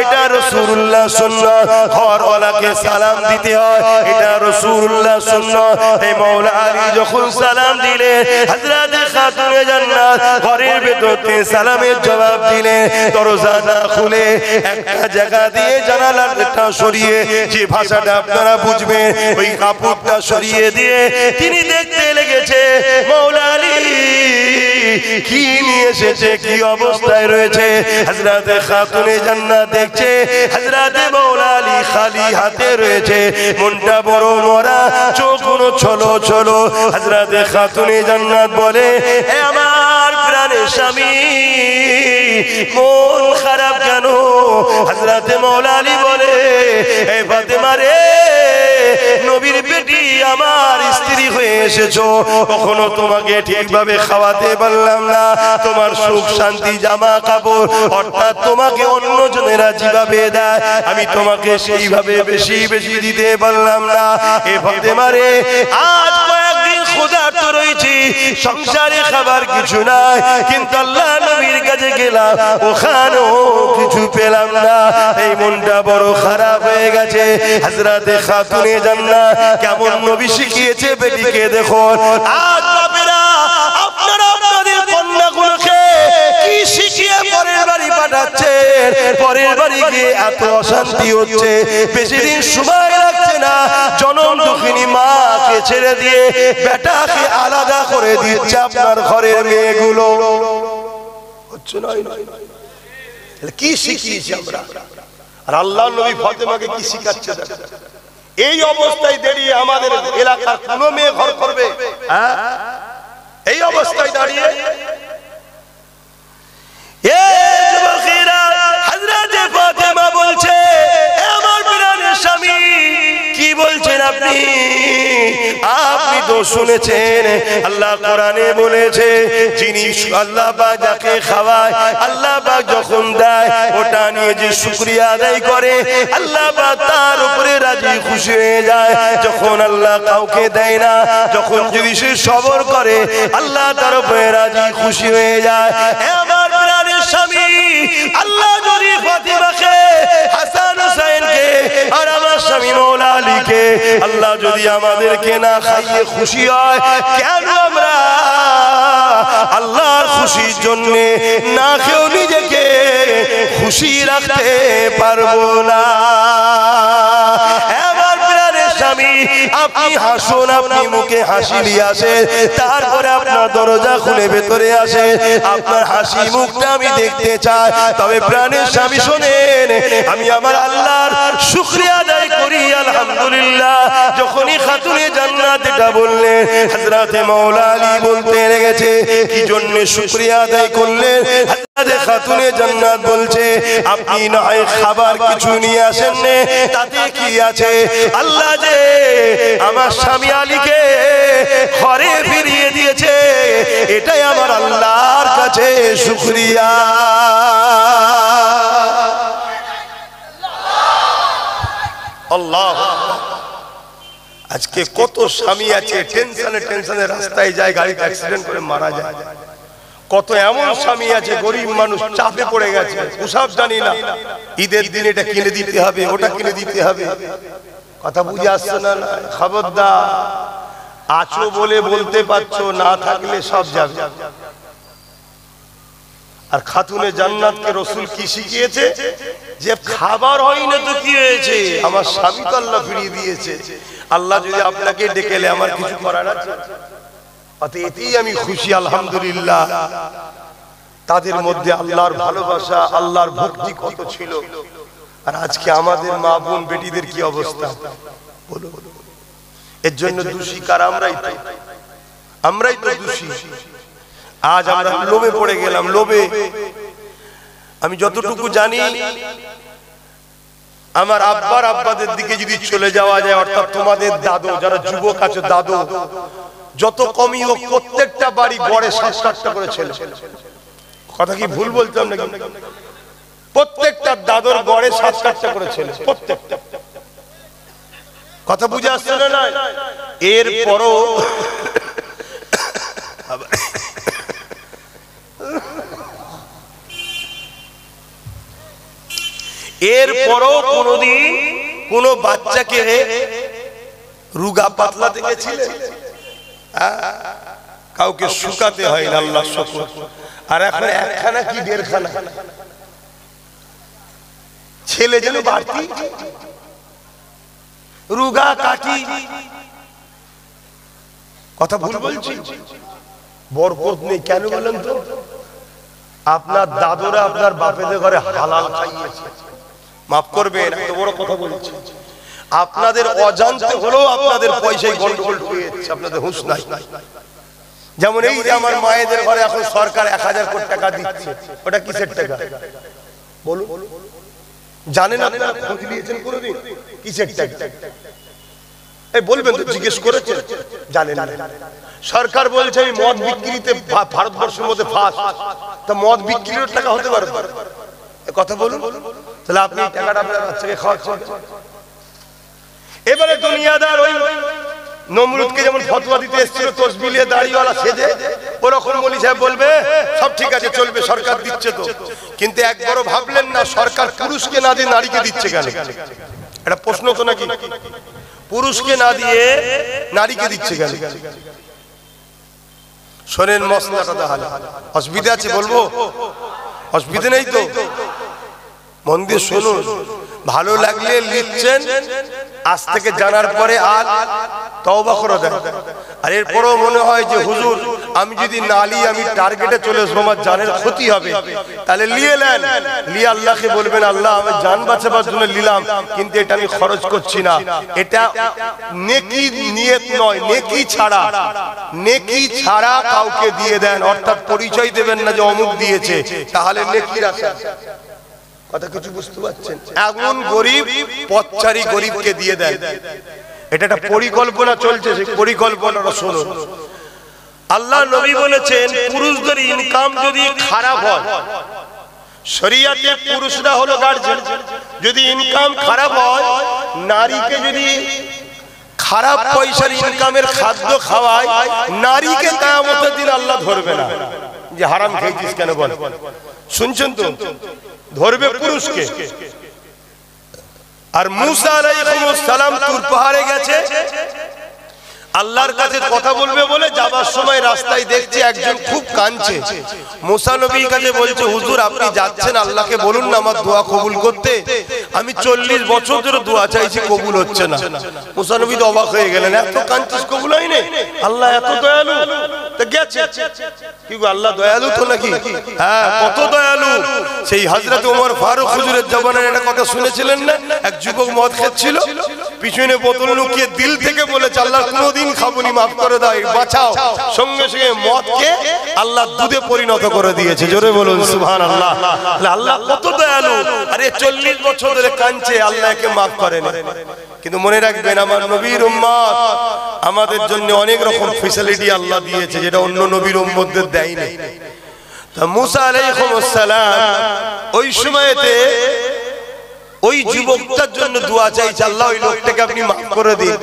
এটা রাসূলুল্লাহ সুন্নাত, ঘরওয়ালাকে সালাম দিতে হয়, এটা রাসূলুল্লাহ সুন্নাত। এই মাওলা আলী যখন সালাম দিলেন, হযরত খাতুনে জান্নাত ঘরের ভেতর থেকে সালামের জবাব দিলেন। দরজা না খুলে একটা জায়গা দিয়ে জানালাটা সরিয়ে, যে ভাষাটা আপনারা বুঝবেন, ওই কাপড়টা সরিয়ে দিয়ে তিনি দেখতে লেগেছে মাওলা আলী কি নিয়ে এসেছে, কি অবস্থায় রয়েছে। হযরত খাতুনে জান্নাত দেখছে হযরত মাওলা আলী খালি হাতে রয়েছে, মনটা বড় মরা, চোখগুলো ছলো ছলো। হযরত খাতুনে জান্নাত বলে, হে আমার প্রাণের স্বামী, মন খারাপ কেন? হযরত মাওলা আলী বলে, হে ফাতেমা রে, নবীর বেটি আমার স্ত্রী হয়ে এসেছো, কখনো তোমাকে ঠিকভাবে খাওয়াতে পারলাম না, তোমার সুখ শান্তি জামা কাপড় অর্থাৎ তোমাকে অন্য জনেরা যেভাবে দেয় আমি তোমাকে সেইভাবে বেশি বেশি দিতে পারলাম না। এ ফাতেমা রে, আজ কয়েকদিন ক্ষুধার্ত রয়েছি, সংসারে খাবার কিছু নাই, কিন্তু আল্লাহ নবীর কাছে গেলাম, ওখানেও কিছু পেলাম না, এই মনটা বড় খারাপ হয়ে গেছে। হযরত খাতুনে জান্নাত কেমন নবী শিখিয়েছে বেটিকে দেখুন। আজ বাপেরা, আপনারা আপনাদের কন্যাগুলোকে কি শিখিয়ে পরের বাড়ি পাঠাচ্ছেন, পরের বাড়ি গিয়ে এত অশান্তি হচ্ছে, বেশি দিন সময় লাগছে না, জনম দুঃখিনী মাকে ছেড়ে দিয়ে বেটাকে আলাদা করে দিচ্ছে আপনার ঘরের মেয়েগুলো। হচ্ছে না? কি শিখিয়েছি আমরা? আর আল্লাহর নবী ফাতেমাকে কি শিখাচ্ছে দেখো। এই অবস্থায় দাঁড়িয়ে আমাদের এলাকার কোন মেয়ে ঘর করবে? হ্যাঁ, এই অবস্থায় দাঁড়িয়ে যুবকেরা হযরত ফাতেমা বলছে, আমার প্রাণের স্বামী কি বলছেন আপনি? আপনি তো শুনেছেন আল্লাহ কোরআনে বলেছে, যিনি আল্লাহ পাক যাকে খাওয়ায়, আল্লাহ পাক যখন দেয় ওটা নিয়ে যে শুকরিয়া আদায় করে, আল্লাহ পাক তার উপরে রাজি খুশি হয়ে যায়। যখন আল্লাহ কাউকে দেয় না, যখন যদি সে সবর করে, আল্লাহ তার উপরে রাজি খুশি হয়ে যায়। আমার প্রাণের স্বামী, আল্লাহ যদি ফাতিমাকে, হাসান হুসাইনকে আর আমার স্বামী মৌলা আলীকে আল্লাহ যদি আমাদেরকে না খাইয়ে খুশি হয়, কেন আমরা আল্লাহর খুশির জন্য না খেয়েও নিজেকে খুশি রাখতে পারবো না? স্বামী, আপনি হাসুন, আপনি মুখে হাসি নিয়ে আসেন, তারপরে আপনার দরজা খুলে ভেতরে আসে, আপনার হাসি মুখটা আমি দেখতে চাই। তবে প্রাণের স্বামী শোনেন, আমি আমার আল্লাহর শুকরিয়া আদায় করি আলহামদুলিল্লাহ। যখনই খাতুনে জান্নাত এটা বললেন, হযরতে মাওলা আলী বলতে লেগেছে, কি জন্য শুকরিয়া আদায় করলেন? হযরতে খাতুনে জান্নাত বলছে, আপনি নয় খাবার কিছু নিয়ে আসেন না, তাতে কি আছে? আল্লাহ যে আমার স্বামী আলীকে ঘরে ফিরিয়ে দিয়েছে, এটাই আমার আল্লাহর কাছে শুকরিয়া। আল্লাহ, আজকে কত স্বামী আছে টেনশনে রাস্তায় যায়, গাড়িতে অ্যাক্সিডেন্ট করে মারা যায়। কত এমন স্বামী আছে গরিব মানুষ চাপে পড়ে গেছে, ওসব জানি না, ঈদের দিন এটা কিনে দিতে হবে, ওটা কিনে দিতে হবে। কথা বুঝে আসছে না? খবরদার, আছো বলে বলতে পারছো, না থাকলে সব যাবে। আর খাতুনে জান্নাতকে রাসূল কি শিখিয়েছে? যে খাবার হয় না তো কি হয়েছে, আমার স্বামী তো আল্লাহ ফিরিয়ে দিয়েছে। আল্লাহ যদি আপনাকে ডেকেলে আমার কিছু করার আছে? অতএব এতেই আমি খুশি আলহামদুলিল্লাহ। তাদের মধ্যে আল্লাহর ভালোবাসা, আল্লাহর ভক্তি কত ছিল। আর আজকে আমাদের মা বোন বেটিদের কি অবস্থা বলো? এর জন্য দোষী কারা? আমরাই তো দোষী। আজ আমরা লোভে পড়ে গেলাম, লোভে। আমি যতটুকু জানি, আমার আব্বাদের দিকে যদি চলে যাওয়া যায়, অর্থাৎ তোমাদের দাদু, যারা যুবক আছে দাদু, যত কমই হোক প্রত্যেকটা বাড়ি গড়ে 7-8টা করে ছেলে। কথা কি ভুল বলতাম নাকি? প্রত্যেকটা দাদুর গড়ে 7-8টা করে ছেলে, প্রত্যেকটা। কথা বুঝে আসছে না? এরপরও কোনদিন কোন বাচ্চাকে রুগা পাতলা দেখেছিলেন? কাউকে শুকাতে হয় না, আল্লাহ শুকর। আর এখন একখানা কি 1.5খানা ছেলে যেন বাড়তি, রুগা কাটি। কথা ভুল বলছি? বরকত নেই কেন বলেন তো? আপনার দাদুরা আপনার বাপেদের ঘরে হালাল খাইয়েছে, মাফ করবেন এত বড় কথা বলছি। আপনাদের অজান্তে হলেও আপনাদের পয়সায় গন্ডগোল হয়েছে, আপনাদের হুঁশ নাই। যেমন এই যে আমার মায়েদের ঘরে এখন সরকার 1000 কোটি টাকা দিচ্ছে, ওটা কিসের টাকা বলুন? জানেন আপনারা? খোঁজ নিয়েছেন কোনোদিন কিসের টাকা? এই বলবেন তো, জিজ্ঞেস করেছেন? জানেন না। সরকার বলছে এই মদ বিক্রিতে ভারতবর্ষের মধ্যে ফার্স্ট, তা মদ বিক্রির টাকা হতে পারে? কথা বলুন। তাহলে আপনি টাকাটা আপনার বাচ্চাকে খাওয়াচ্ছেন। এবারে দুনিয়াদার ওই নমরুদকে যেমন ফতোয়া দিতে এসেছিল তসবিহ নিয়ে দাড়িওয়ালা সেজে, ওরকম মৌলভী সাহেব বলবে সব ঠিক আছে, চলবে, সরকার দিচ্ছে তো। কিন্তু একবারও ভাবলেন না সরকার পুরুষকে না দিয়ে নারীকে দিচ্ছে কেন? এটা প্রশ্ন তো নাকি? পুরুষকে না দিয়ে নারীকে দিচ্ছে কেন? শোনেন মশলাটা, তাহলে অসুবিধা আছে বলবো? অসুবিধা নেই তো? মন দিয়ে শুনুন, ভালো লাগলে লিখছেন, আজ থেকে জানার পরে আর তওবা করে দেন। আর এরপরও মনে হয় যে হুজুর আমি যদি না নিই, আমি টার্গেটে চলে আসবো, আমার জানের ক্ষতি হবে, তাহলে নিয়ে নেন। নিয়ে আল্লাহকে বলবেন, আল্লাহ আমি জান বাঁচাবার জন্য নিলাম, কিন্তু এটা আমি খরচ করছি না। এটা নেকি নিয়ত নয়, নেকি ছাড়া, নেকি ছাড়া কাউকে দিয়ে দেন, অর্থাৎ পরিচয় দেবেন না যে অমুক দিয়েছে, তাহলে নেকির আশা। কথা কিছু বুঝতে পারছেন? এমন গরিব পথচারী গরিবকে দিয়ে দেন, এটা একটা পরিকল্পনা চলছে, সেই পরিকল্পনাটা শুনুন। আল্লাহ নবী বলেছেন, পুরুষদের ইনকাম যদি খারাপ হয়, শরিয়াতে পুরুষরা হলো গার্জিয়ান, যদি ইনকাম খারাপ হয়, নারীকে যদি খারাপ পয়সার ইনকামের খাদ্য খাওয়ায়, নারীকে কিয়ামতের দিন আল্লাহ ধরবে না যে হারাম খেয়েছিস কেন, বল। শুনছেন তো? ধরবে পুরুষকে। আর মুসা আলাইহিস সালাম তুর পাহাড়ে গেছে, আল্লাহর কাছে কথা বলবে বলে যাবার সময় রাস্তায় দেখছে একজন খুব কাঁদছে। মুসা নবীর কাছে বলছে, হুজুর আপনি যাচ্ছেন, আল্লাহকে বলুন না আমার দোয়া কবুল করতে, আমি 40 বছর ধরে দোয়া চাইছি, কবুল হচ্ছে না। মুসা নবী তো অবাক হয়ে গেলেন, এত কাঁদছিস, কবুল হয়নি? আল্লাহ এত দয়ালু? তো গেছে কি গো, আল্লাহ দয়ালু তো নাকি? হ্যাঁ, কত দয়ালু। সেই হযরত ওমর ফারুক হুজুরের জবানের একটা কথা শুনেছিলেন না? এক যুবক মদ খাচ্ছিল, পিছনে বোতল লুকিয়ে দিল থেকে বলেছে, আল্লাহ কোনোদিন খাবনি, মাফ করে দাও, বাঁচাও। সঙ্গে সঙ্গে মদকে আল্লাহ দুধে পরিণত করে দিয়েছে। জোরে বলুন সুবহানাল্লাহ। আল্লাহ কত দয়ালু। আরে 40 বছর ধরে কাঁদছে, আল্লাহকে মাফ করেন। কিন্তু মনে রাখবেন, আমার নবীর উম্মত, আমাদের জন্য অনেক রকম ফ্যাসিলিটি আল্লাহ দিয়েছে, যেটা অন্য নবীর উম্মতদের দেয়নি। তা মুসা আলাইহিস সালাম ওই সময়তে ওই যুবকটার জন্য দোয়া চাইছে, আল্লাহ ওই লোকটাকে আপনি মাফ করে দিন।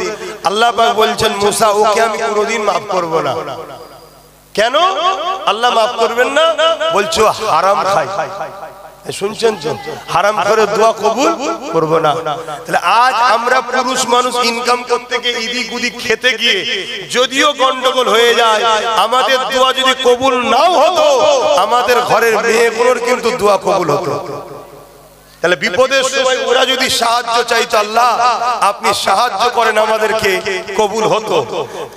আল্লাহ পাক বলছেন, মুসা ওকে আমি কোনোদিন মাফ করব না। কেন আল্লাহ মাফ করবেন না? বলছো হারাম খাই। শুনছেন তো? হারাম করে দোয়া কবুল করব না। তাহলে আজ আমরা পুরুষ মানুষ ইনকাম করতে গিয়ে ইদিক উদিক খেতে গিয়ে যদিও গন্ডগোল হয়ে যায়, আমাদের দোয়া যদি কবুল নাও হতো, আমাদের ঘরের মেয়েগুলোর কিন্তু দোয়া কবুল হতো। তাহলে বিপদের সময় ওরা যদি সাহায্য চাইতো, আল্লাহ আপনি সাহায্য করেন আমাদেরকে, কবুল হতো।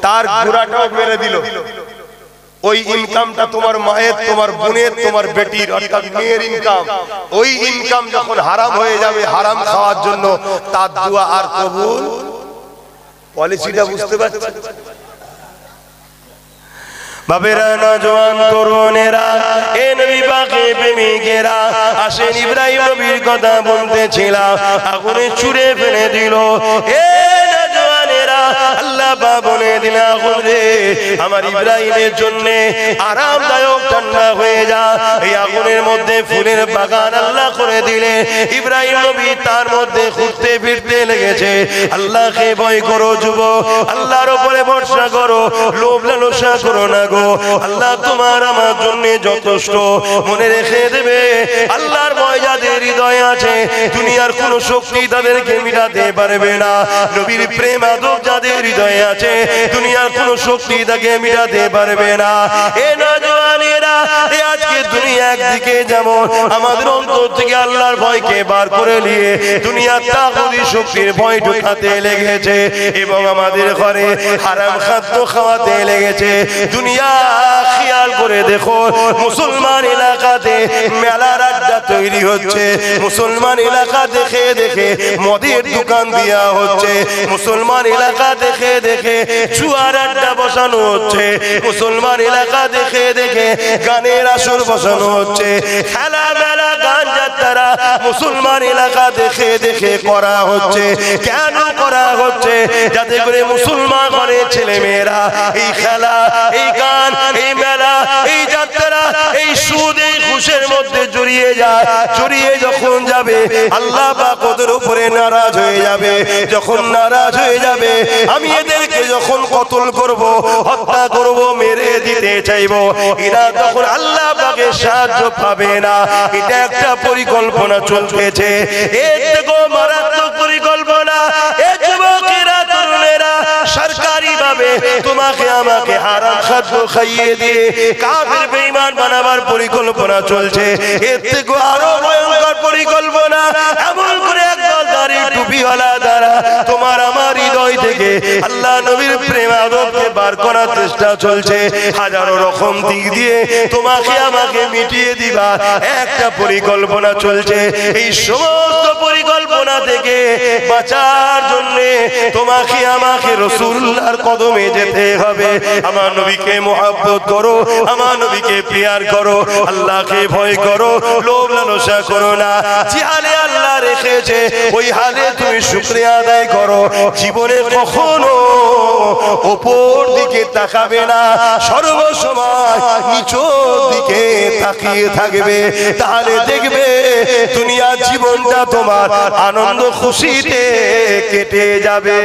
তার ঘোড়াটাও মেরে দিল। ওই ইনকামটা তোমার মায়ের, তোমার বোনের, তোমার বেটির, অর্থাৎ মেয়ের ইনকাম, ওই ইনকাম যখন হারাম হয়ে যাবে হারাম খাওয়ার জন্য, তার দোয়া আর কবুল। পলিসিটা বুঝতে পারছেন? বাবেরা, নওজোয়ান তরুণেরা, এ নবী পাকের প্রেমিকেরা, আসেন ইব্রাহিম নবীর কথা বলতেছিলাম, আগুনে ছুঁড়ে ফেলে দিল। এ নওজোয়ানেরা, আল্লাহ পাক বলে দিল, আগুন রে আমার ইব্রাহিমের জন্য আরামদায়ক ঠান্ডা হয়ে যা। এই আগুনের মধ্যে ফুলের বাগান আল্লাহ করে দিলে। ইব্রাহিম নবী তার মধ্যে ঘুরতে ফিরতে লেগেছে। আল্লাহকে ভয় করো যুবক, আল্লাহর উপরে ভরসা করো, লোভ লালসা করো না গো। আল্লাহ তোমার আমার জন্য যথেষ্ট। মনে রেখে দেবে, আল্লাহর ভয় যাদের হৃদয়ে আছে, দুনিয়ার কোন শক্তি তাদেরকে মিটাতে পারবে না। নবীর প্রেম আদব যাদের হৃদয়ে আছে, দুনিয়ার কোন শক্তি তাকে মিটাতে পারবে না। এ নওজোয়ানেরা, আজকে দুনিয়া একদিকে যেমন আমাদের অন্তর থেকে আল্লাহর ভয়কে বার করে নিয়ে দুনিয়ার তাগুতি শক্তির ভয় ঢুকাতে লেগেছে, এবং আমাদের ঘরে হারাম খাদ্য খাওয়াতে লেগেছে। দুনিয়া খেয়াল করে দেখো, মুসলমান এলাকাতে মেলার আড্ডা তৈরি হচ্ছে, মুসলমান এলাকা দেখে দেখে মদের দোকান দেওয়া হচ্ছে, মুসলমান এলাকা দেখে দেখে জুয়ার আড্ডা বসানো হচ্ছে, মুসলমান এলাকা দেখে দেখে গানের আসর বসানো হচ্ছে, খেলা মেলা গান যাত্রা মুসলমান এলাকা দেখে দেখে করা হচ্ছে। কেন করা হচ্ছে? যাতে করে মুসলমান ঘরের ছেলে মেয়েরা এই খেলা, এই গান, এই মেলা, এই যাত্রা, এই সুদ, এই ঘুষের মধ্যে জড়িয়ে যায়। জড়িয়ে যখন যাবে, আল্লাহ পাক ওদের উপরে নারাজ হয়ে যাবে। যখন নারাজ হয়ে যাবে, আমি এদেরকে যখন কতল করব, হত্যা করব, মেরে দিতে চাইবো, এরা তখন আল্লাহ পাকের সাহায্য পাবে না। এটা একটা পরিকল্পনা চলতেছে, এর থেকে মারাত্মক পরিকল্পনা। এ যুবকেরা, তরুণেরা, সরকারি ভাবে তোমাকে আমাকে হারাম খাদ্য খাইয়ে দিয়ে কাফের বেঈমান বানাবার পরিকল্পনা চলছে। এর থেকে আরো ভয়ঙ্কর পরিকল্পনা। এমন করে একদল দাড়ি টুপিওয়ালা দ্বারা তোমার আমার হৃদয় থেকে আল্লাহ নবীর প্রেম আদবকে বার করার চেষ্টা চলছে। হাজারো রকম দিক দিয়ে তোমাকে আমাকে মিটিয়ে দিবা একটা পরিকল্পনা চলছে। এই সমস্ত পরিকল্পনা থেকে বাঁচার জন্য তোমাকে আমাকে রাসূলুল্লাহর কদমে যেতে হবে। আমার নবীকে মহব্বত করো, আমার নবীকে প্রিয়ার করো, আল্লাহকে ভয় করো, লোভ লালসা করো না। যে হালে আল্লাহ রেখেছে ওই হালে তুমি শুকরিয়া আদায় করো। জীবনে কখনো উপর দিকে তাকাবে না, সর্বসময় নিচের দিকে তাকিয়ে থাকবে। তাহলে দেখবে দুনিয়ার জীবনটা তোমার আনন্দ খুশিতে কেটে যাবে।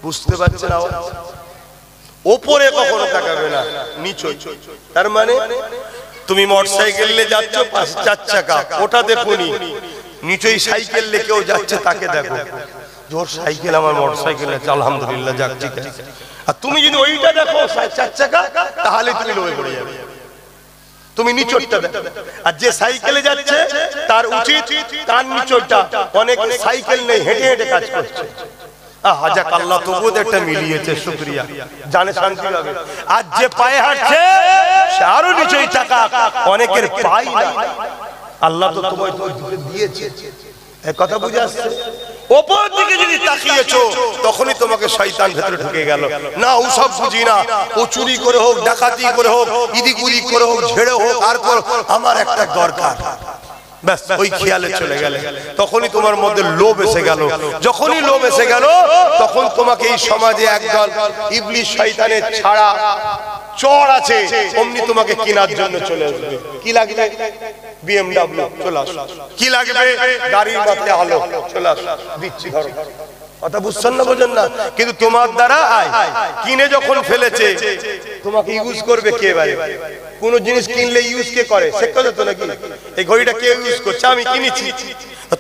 বুঝতে পারছেন? উপরে কখনো তাকাবে না, নিচে। তার মানে তুমি মোটরসাইকেলে যাচ্ছ, পাশে 4 চাকা, ওটা দেখোনি। নিচেই সাইকেল নিয়ে কেউ যাচ্ছে, তাকে দেখো। জোর সাইকেল, আমার মোটরসাইকেল আছে, আলহামদুলিল্লাহ যাচ্ছি। আর তুমি যদি ওইটা দেখো 4 চাকা, তাহলে তুমি লোভে পড়ে যাবে। তুমি নিচেরটা দেখো। আর যে সাইকেলে যাচ্ছে তার উচিত তার নিচেরটা। অনেক সাইকেল নেই, হেঁটে হেঁটে কাজ করছে। হাজাক আল্লাহ তবুও একটা মিলিয়েছে, শুকরিয়া, জানে শান্তি হবে। আর যে পায়ে হাঁটছে সে আরো নিচেই টাকা, অনেকের পাই না। আল্লাহ তো তোমায় দিয়েছে। এক কথা বুঝে আসছে? ওপর দিকে যদি তাকিয়েছো তখনই তোমাকে শয়তান ভেতরে ঢুকে গেল। না ও সব বুঝি না, ও চুরি করে হোক, ডাকাতি করে হোক, ইদিক উদিক করে হোক, ঝেড়ে হোক, আর আমার একটা দরকার, ব্যাস ওই খেয়ালে চলে গেলে তখনই তোমার মধ্যে লোভ এসে গেল। যখনই লোভ এসে গেল তখন তোমাকে এই সমাজে একদল ইবলিশ শয়তানের ছাড়া চোর আছে, অমনি তোমাকে কেনার জন্য চলে আসবে। কি লাগবে? BMW চলে আসো। কি লাগবে? গাড়ির মাথায় আলো চলে আসো, দিচ্ছি, ধরো। কথা বুঝছেন না? বোঝেন না? কিন্তু তোমার দ্বারা কিনে যখন ফেলেছে তোমাকে ইউজ করবে কে? ভাই কোন জিনিস কিনলে ইউজ কে করে? সে কথা তো নাকি এই ঘড়িটা কে ইউজ করছে? আমি কিনেছি।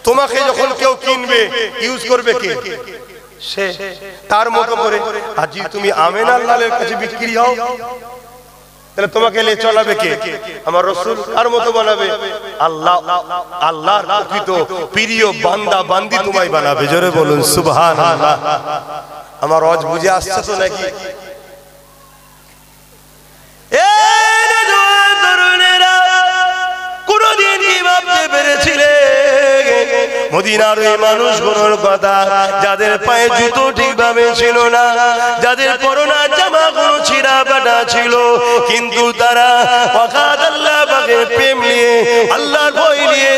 তোমাকে যখন কেউ কিনবে ইউজ করবে কে? সে। তার মতো করে আজ তুমি আমেনার লালের কাছে বিক্রি হও, তাহলে তোমাকে লে চলাবে কে? আমার রাসূল। কার মতো বানাবে? আল্লাহ। আল্লাহর প্রকৃত প্রিয় বান্দা বান্দি তোমায় বানাবে। জোরে বলুন সুবহানাল্লাহ। আমার আওয়াজ বুঝে আসছে তো নাকি? কোনদিন কি ভাবতে পেরেছিলে মদিনার ওই মানুষগুলোর কথা, যাদের পায়ে জুতো ঠিকভাবে ছিল না, যাদের পরনে জামাগুলো ছিঁড়া ফাটা ছিল, কিন্তু তারা ওয়াকাত আল্লাহ পাকের প্রেম নিয়ে, আল্লাহর ভয় নিয়ে,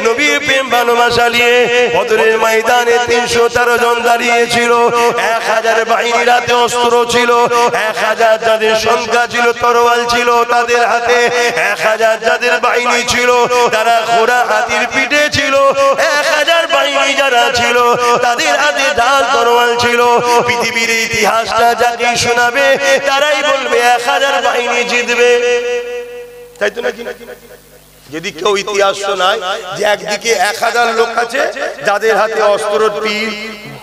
নবীর প্রেম ভালোবাসা নিয়ে বদরের ময়দানে 313 জন দাঁড়িয়েছিল। 1000 বাহিনীর হাতে অস্ত্র ছিল, 1000 যাদের সংখ্যা ছিল, তরোয়াল ছিল তাদের হাতে, 1000 যাদের বাহিনী ছিল তারা ঘোড়া হাতির পিঠে ছিল, 1000 বাহিনী যারা ছিল তাদের হাতে ঢাল তরোয়াল ছিল। পৃথিবীর ইতিহাসটা যাকে শোনাবে তারাই বলবে 1000 বাহিনী জিতবে, তাই তো নাকি? যদি কেউ ইতিহাস শোনায় যে একদিকে 1000 লোক আছে যাদের হাতে অস্ত্র, তীর,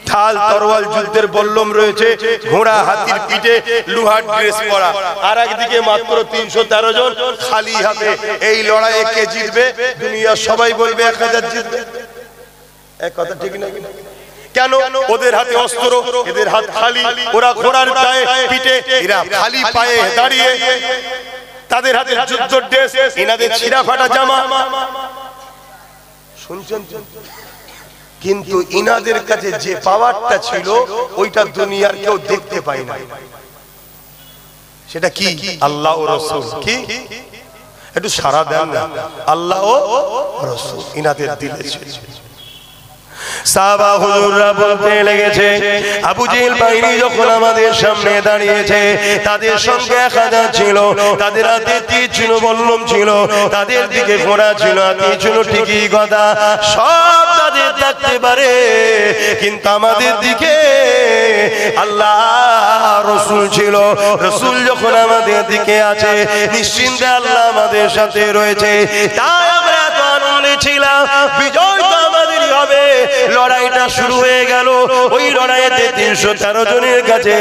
ঢাল, তরোয়াল, যুদ্ধের বল্লম রয়েছে, ঘোড়া হাতির পিঠে, লোহার ড্রেস পরা, আর একদিকে মাত্র 313 জন খালি হাতে, এই লড়াইয়ে কে জিতবে? দুনিয়া সবাই বলবে 1000 জিতবে। এক কথা ঠিক না? কেন? ওদের হাতে অস্ত্র, এদের হাত খালি, ওরা ঘোড়ার গায়ে পিঠে, এরা খালি পায়ে দাঁড়িয়ে, তাদের হাতে যুদ্ধ ড্রেস, এনাদের ছিঁড়া ফাটা জামা। শুনছেন? কিন্তু ইনাদের কাছে যে পাওয়ারটা ছিল ওইটা দুনিয়ার কেউ দেখতে পায় না। সেটা কি? আল্লাহ ও রাসূল। কি? একটু সারা দেন না। আল্লাহ ও রাসূল ইনাদের দিলে ছিল। সাহাবা হুজুররা বলতে লেগেছে, আবু জেহেল বাহিনী যখন আমাদের সামনে দাঁড়িয়েছে, তাদের সঙ্গে 1000 ছিল, তাদের হাতে তীর ছিল, বল্লম ছিল, তাদের দিকে ঘোড়া ছিল, হাতি ছিল, ঠিকই কথা, সব তাদের থাকতে পারে, কিন্তু আমাদের দিকে আল্লাহ রাসূল ছিল। রাসূল যখন আমাদের দিকে আছে, নিশ্চিন্তে আল্লাহ আমাদের সাথে রয়েছে, তাই আমরা এত আনন্দে ছিলাম। বিজয় তো আমাদেরই হবে। লড়াইটা শুরু হয়ে গেল। ওই লড়াইতে 313 জনের কাছে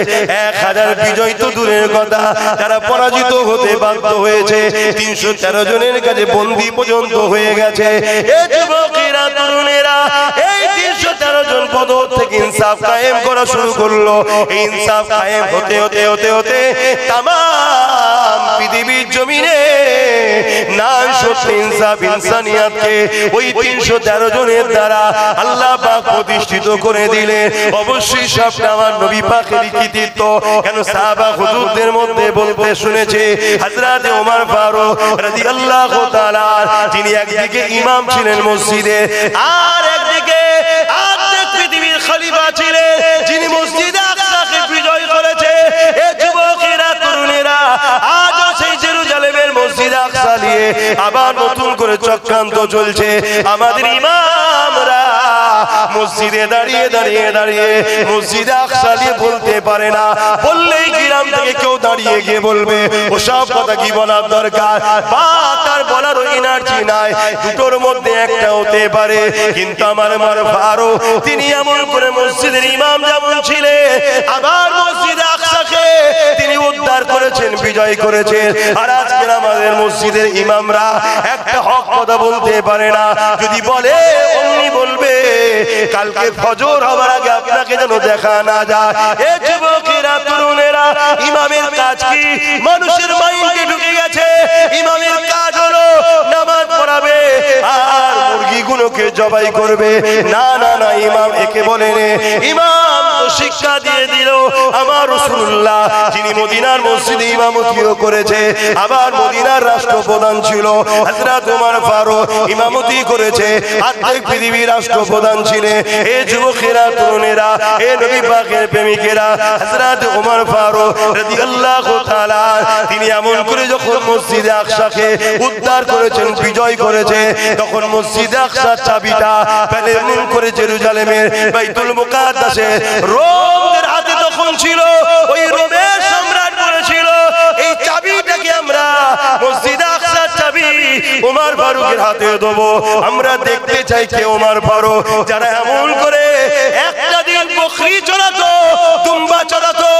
1000 বিজয় তো দূরের কথা, তারা পরাজিত হতে বাধ্য হয়েছে। 313 জনের কাছে বন্দী পর্যন্ত হয়ে গেছে। এই যুবকেরা, তরুণেরা, এই বদর থেকে ইনসাফ কায়েম করা শুরু করলো। ইনসাফ কায়েম হতে হতে হতে হতে তামাম পৃথিবীর জমিনে না সত্য ইনসাফ ইনসানিয়াতকে ওই 313 জনের দ্বারা আল্লাহ পাক প্রতিষ্ঠিত করে দিলেন। অবশ্যই সবটা আমার নবী পাকের কৃতিত্ব। কেন সাহাবা হুজুরদের মধ্যে বলতে শুনেছে হযরত ওমর ফারুক রাদিয়াল্লাহু তাআলা, তিনি একদিকে ইমাম ছিলেন মসজিদে, আর একদিকে আর্ধেক পৃথিবীর খলিফা ছিলেন, যিনি মসজিদে আকসাকে বিজয় করেছে। এ যুবকেরা, তরুণেরা, আজও সেই জেরুজালেমের মসজিদ আকসা নিয়ে আবার নতুন করে চক্রান্ত চলছে। আমাদের ইমামরা মসজিদে দাঁড়িয়ে দাঁড়িয়ে দাঁড়িয়ে মসজিদে আকসা নিয়ে বলতে পারে না, বললেই গ্রাম থেকে কেউ দাঁড়িয়ে গিয়ে বলবে ওসব কথা কি বলার দরকার, বা তার বলার এনার্জি নাই। দুটোর মধ্যে একটা হতে পারে। কিন্তু আমার ওমর ফারুক তিনি এমন করে মসজিদের ইমাম যেমন ছিলেন, আবার মসজিদে আকসাকে তিনি উদ্ধার করেছেন, বিজয় করেছেন। আর আজকে আমাদের মসজিদের ইমামরা একটা হক কথা বলতে পারে না। যদি বলে অমনি বলবে কালকে ফজর হওয়ার আগে আপনাকে যেন দেখা না যায়। এ যুবকেরা, তরুণেরা, ইমামের কাজ কি? মানুষের মাইন্ডে ঢুকে গেছে ইমামের কাজ হলো নামাজ পড়াবে আর মুরগিগুলোকে জবাই করবে। না না না, ইমাম একে বলেন। ইমাম তো শিক্ষা দিয়ে দিল আমার রাসূলুল্লাহ, যিনি মদিনার মসজিদে ইমামতিও করেছে, আবার মদিনার রাষ্ট্রপ্রধান ছিল হযরত ওমর ফারুক, ইমামতি করেছে। অর্ধেক পৃথিবীর রাষ্ট্রপ্রধান ছিলেন। এ যুবকেরা, তরুণেরা, এ নবী পাকের প্রেমিকেরা, হযরত ওমর ফারুক রাদিয়াল্লাহু তাআলা তিনি এমন করে যখন মসজিদে আকসাকে উদ্ধার করেছেন, বিজয় করেছে, তখন মসজিদে আকসার চাবিটা এমন করে জেরুজালেমের বাইতুল মুকাদ্দাসে রোমের হাতে তখন ছিল। ওই রোমের সম্রাট বলেছিল এই চাবিটাকে আমরা মসজিদে আকসার চাবি ওমর ফারুকের হাতে দেব। আমরা দেখতে চাই কে ওমর ফারুক, যারা এমন করে একটা দিন বকরি চড়াতো, দুম্বা চড়াতো,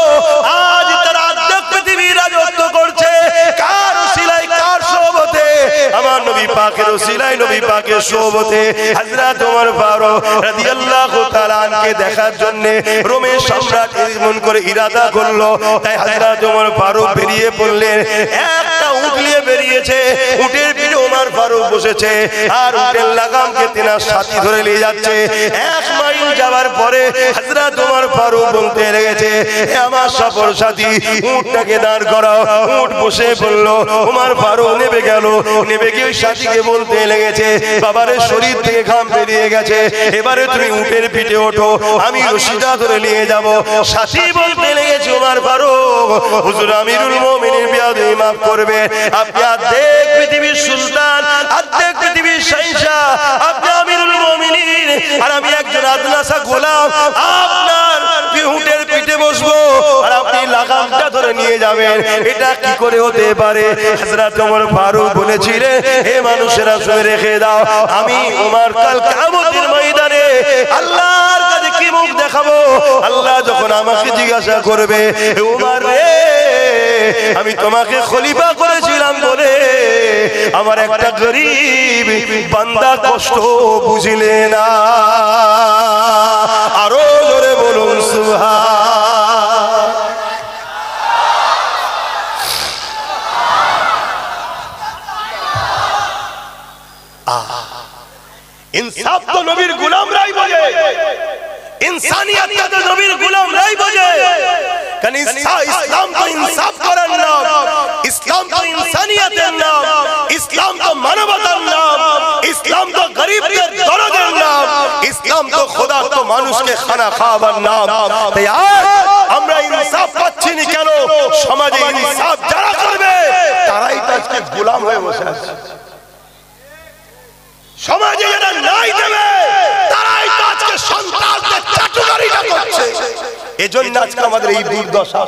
আজ তারা অর্ধেক পৃথিবীর রাজত্ব করছে। কার উসিলায়, কার সোহবতে? আমার নবী পাকের উসিলায়, নবী পাকের সোহবতে হযরত ওমর ফারুক রাদিয়াল্লাহু তাআলা আনকে দেখার জন্য রোমের সম্রাট এমন করে ইরাদা করলো। তাই হযরত ওমর ফারুক বেরিয়ে পড়লেন। একটা উট নিয়ে বেরিয়েছে, উটের পিঠে ওমর ফারুক বসেছে, আর উটের লাগামকে তেনার সাথী ধরে নিয়ে যাচ্ছে। 1 মাইল যাওয়ার পরে হযরত ওমর ফারুক বলতে লেগেছে, হে আমার সফর সাথী, উটটাকে দাঁড় করাও। উট বসে পড়ল। ওমর ফারুক নেমে গেল, নেমে গিয়ে ওই সাথীকে বলতে লেগেছে, বাবারে শরীর থেকে ঘাম বেরিয়ে গেছে, এবারে তুমি উটের পিঠে ওঠো, আমি রশিটা ধরে নিয়ে যাব। সাথী বলতে লেগেছে, ওমর ফারুক, হুজুর আমিরুল মুমিনিন বিয়াদবি মাফ করবে, আপনি অর্ধেক পৃথিবীর সুলতান, অর্ধেক পৃথিবীর শাহনশাহ, আপনি আমিরুল মুমিনিন, আর আমি একজন আদনাসা গোলাম। আপনার উটের পিঠে বসবো আর আপনি লাগামটা ধরে নিয়ে যাবেন, এটা কি করে হতে পারে? হযরত ওমর ফারুক বলেছিলেন, হে মানুষেরা শুনে রেখে দাও, আমি ওমর কাল কিয়ামতের ময়দানে আল্লাহর কাছে কি মুখ দেখাবো? আল্লাহ যখন আমাকে জিজ্ঞাসা করবে, ওমর রে, আমি তোমাকে খলিফা করেছিলাম বলে আমার একটা গরীব বান্দা কষ্ট বুঝিলে না। আরো জোরে বলুন সুবহান। ইনসাফ তো নবীর গোলামরাই বোঝে, ইনসানিয়ত তো নবীর গোলামরাই বোঝে। কারণ ইসলাম তো ইনসাফ করার নাম, ইসলাম তো ইনসানিয়তের নাম, ইসলাম তো মানবতার নাম, ইসলাম তো গরিবদের দরদের নাম, ইসলাম তো খোদা তো মানুষকে খানা খাওয়াবার নাম। তাই আজ আমরা ইনসাফ পাচ্ছি না কেন? সমাজে ইনসাফ যারা করবে তারাই তো আজকে গোলাম হয়ে বসে আছে। সমাজে যারা নাই দেবে তারাই তো আজকে সন্তানদের চাটুকারিটা করছে। এজন্য আজকে আমাদের এই দুর্দশা।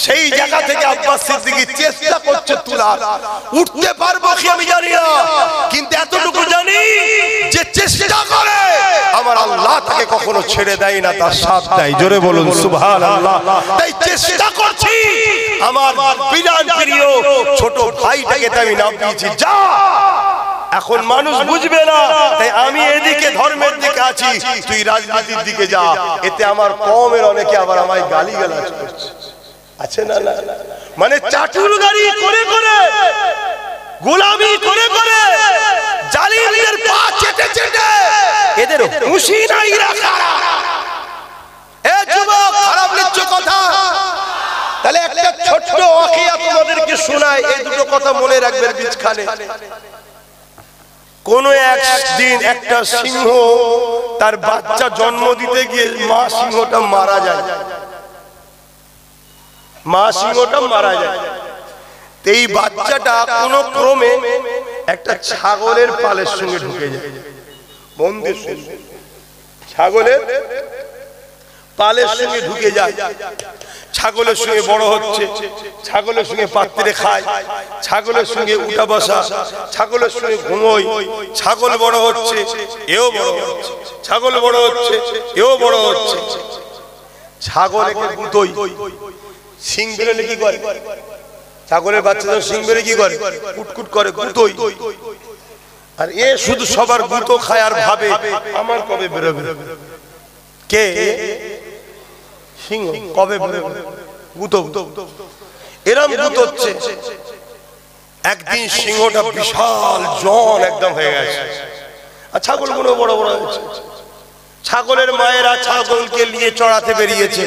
সেই জায়গা থেকে আব্বাস সিদ্দিকী চেষ্টা করছে তোলার, উঠতে পারবো কি আমি জানি না, কিন্তু এতটুকু জানি যে চেষ্টা করে আমার আল্লাহ তাকে কখনো ছেড়ে দেয় না, তার সাথ দেয়। জোরে বলুন সুবহানাল্লাহ। তাই চেষ্টা করছি আমার বিরাট প্রিয় ছোট ভাইটাকে আমি নাম দিয়েছি, যা এখন মানুষ বুঝবে না, তাই আমি এদিকে ধর্মের দিকে আছি, তুই রাজনীতির দিকে যা। এতে আমার কওমের অনেকে আবার আমায় গালিগালাজ করছে, আছে না? না, মানে চাটুলগাড়ি করে করে, গোলামি করে করে, জালিমদের পা চেটে চেটে এদের খুশি নাই রাখা। এ যুবক, খারাপ নিচ্ছ কথা? তাহলে একটা ছোট্ট ওয়াকিয়া তোমাদেরকে শোনাই, এই দুটো কথা মনে রাখবেন বিচখানে। কোন একদিন একটা সিংহ তার বাচ্চা জন্ম দিতে গিয়ে মা সিংহটা মারা যায়। মা সিংহটা মারা যায়। এই বাচ্চাটা কোন ক্রমে একটা ছাগলের পালের সঙ্গে ঢুকে যায়। বন্ধুর সঙ্গে ছাগলের পালের সঙ্গে ঢুকে যায়। ছাগলের সঙ্গে বড় হচ্ছে, ছাগলের সঙ্গে পাত্রে খায়, ছাগলের সঙ্গে উঠা বসা, ছাগলের সঙ্গে ঘুমোয়। ছাগল বড় হচ্ছে, এও বড় হচ্ছে, ছাগল বড় হচ্ছে, এও বড় হচ্ছে। ছাগল একে গুতোই, সিং বেরোলে কি করে? ছাগলের বাচ্চা সিং বেরোলে কি করে? কুটকুট করে, গুতোই। আর এ শুধু সবার গুতো খায় আর ভাবে আমার কবে বেরোবে। কে? সিংহ কবে বেরোবে, গুতো। এরম গুতোচ্ছে। একদিন সিংহটা বিশাল জন একদম হয়ে গেছে, আর ছাগলগুলো বড় বড় হয়েছে। ছাগলের মায়েরা ছাগলকে নিয়ে চড়াতে বেরিয়েছে।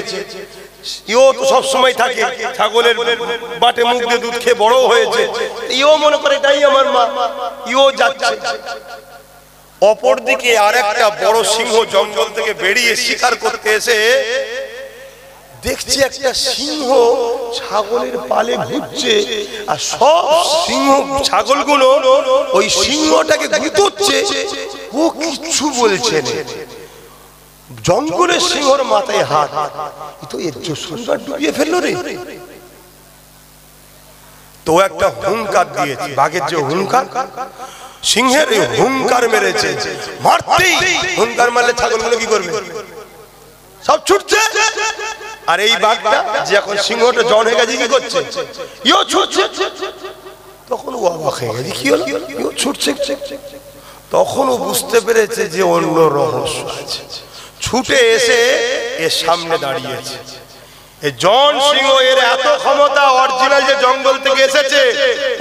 ইও তো সবসময় থাকে, ছাগলের বাটে মুখ দিয়ে দুধ খেয়ে বড় হয়েছে। ইও মনে করে এটাই আমার মা, ইও যাচ্ছে। অপরদিকে আরেকটা বড় সিংহ জঙ্গল থেকে বেরিয়ে শিকার করতে এসে দেখছি একটা সিংহ ছাগলের পালে ঘুরছে, আর সব সিংহ ছাগলগুলো ওই সিংহটাকে গুতোচ্ছে। ও কিচ্ছু বলছে না। জঙ্গলের সিংহর মাথায় হাত, তো এর সুন্দর ডুবিয়ে ফেললো রে। তো একটা হুঙ্কার দিয়েছে, বাঘের যে হুঙ্কার, সিংহের হুঙ্কার মেরেছে। মারতেই হুঙ্কার মারলে ছাগলগুলো কি করবে? সব ছুটছে। আর এই বাঘটা যে এখন সিংহটা জন হয়ে গেছে, কি করছে? ইও ছুটছে। তখন ও অবাক হয়ে গেছে, কি হলো? ইও ছুটছে। তখন ও বুঝতে পেরেছে যে অন্য রহস্য আছে। ছুটে এসে এর সামনে দাঁড়িয়েছে। এই জন সিংহ, এর এত ক্ষমতা, অরিজিনাল যে জঙ্গল থেকে এসেছে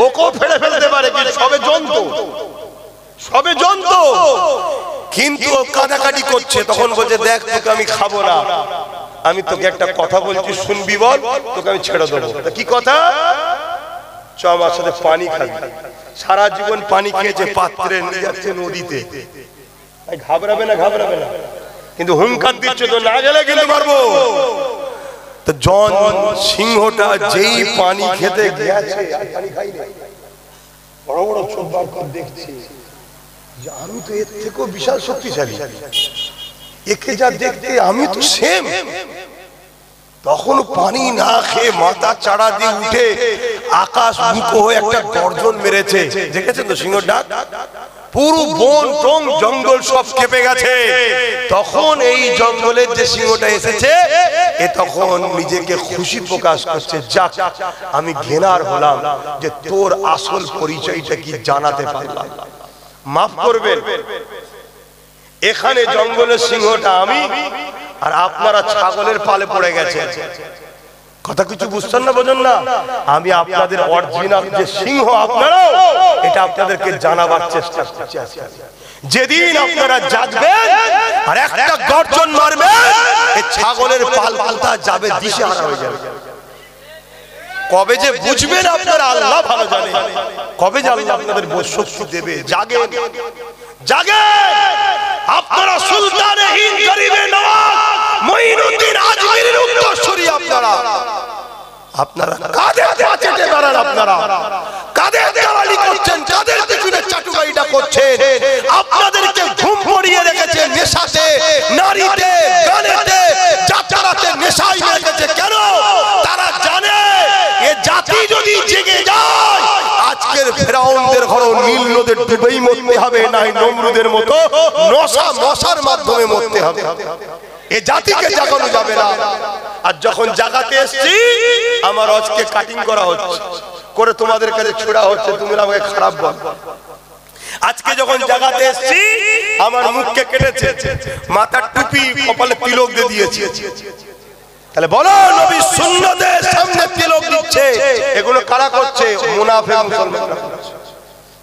ওকেও ফেলে ফেলতে পারে। কি সবে জন্তু, সবে জন্তু, কিন্তু ও কাটাকাটি করছে। তখন বলছে, দেখ তোকে আমি খাবো না, আমি তোকে একটা কথা বলছি, শুনবি বল, তোকে আমি ছেড়ে দেবো। কি কথা? চ আমার সাথে পানি খাবি। সারা জীবন পানি খেয়েছে, পাত্রে নিয়ে যাচ্ছে নদীতে। ঘাবড়াবে না, ঘাবড়াবে না, কিন্তু হুঙ্কার দিচ্ছে, তো না গেলে কিন্তু মারবো। তো জন সিংহটা যেই পানি খেতে গেছে, পানি খাইনি, বড় বড় চোখ বার করে দেখছি যে আমি তো এর থেকেও বিশাল শক্তিশালী, একে যা দেখতে আমি তো সেম। তখন পানি না খেয়ে মাথা চাড়া দিয়ে উঠে আকাশ মুখো হয়ে একটা গর্জন মেরেছে। দেখেছেন তো সিংহ ডাক? পুরো বন টং জঙ্গল সব কেঁপে গেছে। তখন এই জঙ্গলের যে সিংহটা এসেছে, এ তখন নিজেকে খুশি প্রকাশ করছে, যাক আমি ঘেনার হলাম যে তোর আসল পরিচয়টা কি জানাতে পারলাম, মাফ করবেন। এখানে জঙ্গলের সিংহটা আমি, আর আপনারা ছাগলের পালে পড়ে গেছে। কথা কিছু বুঝছেন না, বোঝেন না? আমি আপনাদের অরিজিনাল যে সিংহ আপনারাও, এটা আপনাদেরকে জানাবার চেষ্টা করছি। যেদিন আপনারা জাগবেন আর একটা গর্জন মারবেন, এই ছাগলের পাল পালটা যাবে, দিশেহারা হয়ে যাবে। কবে যে বুঝবেন আপনারা আল্লাহ ভালো জানে, কবে যে আল্লাহ আপনাদের শক্তি দেবে। জাগেন, জাগেন। আপনারা সুলতানে হিন্দ গরিবে নওয়াজ মঈনুদ্দিন আজমিরের উত্তরসূরি। আপনারা কাদের পাচেটে দাঁড়ান, আপনারা কাদের দালালি করছেন, কাদের পিছনে চাটুকারিটা করছেন। আপনাদেরকে ঘুম পড়িয়ে রেখেছে নেশাতে, নারীতে, গানেতে, যাত্রাতে নেশায় রেখেছে। কেন? তারা জানে এ জাতি যদি জেগে যায়, আজকের ফেরাউনদের ঘর নীল নদের ডুবেই মরতে হবে, নাই নমরুদের মতো মশার মাধ্যমে মরতে হবে। এ জাতিকে জাগানো যাবে না। আর যখন জাগাতে এসছি, আমার আজকে কাটিং করা হচ্ছে, করে তোমাদের কাছে ছোড়া হচ্ছে, তুমি আমাকে খারাপ বল। আজকে যখন জায়গাতে এসেছি আমার মুখকে কেটেছে, মাথার টুপি কপালে তিলক দিয়ে দিয়েছে। তাহলে বলো নবীর সুন্নতের সামনে তিলক দিচ্ছে, এগুলো কারা করছে? মুনাফিক মুসলমানরা।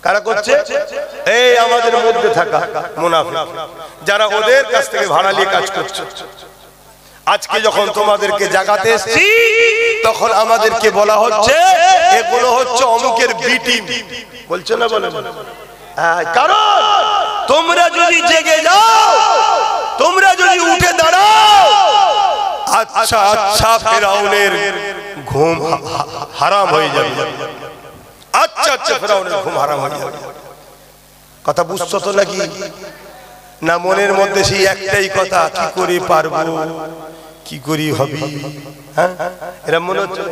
কারা করছে? এই আমাদের মধ্যে থাকা মুনাফিক, যারা ওদের কাছ থেকে ভাড়া নিয়ে কাজ করছে। আজকে যখন তোমাদেরকে জাগাতে এসেছি তখন আমাদেরকে বলা হচ্ছে এগুলো হচ্ছে অমুকের বি টিম, বলছো না? বলে কারণ তোমরা যদি জেগে যাও, তোমরা যদি উঠে দাঁড়াও, আচ্ছা আচ্ছা ফেরাউনের ঘুম হারাম হয়ে যাবে। আচ্ছা আচ্ছা ফেরাউনের ঘুম হারাম হয়ে যাবে। কথা বুঝছো তো নাকি? না মনের মধ্যে সেই একটাই কথা, কি করে পারবো, কি করি হবে? হ্যাঁ, এরা মনে হচ্ছে।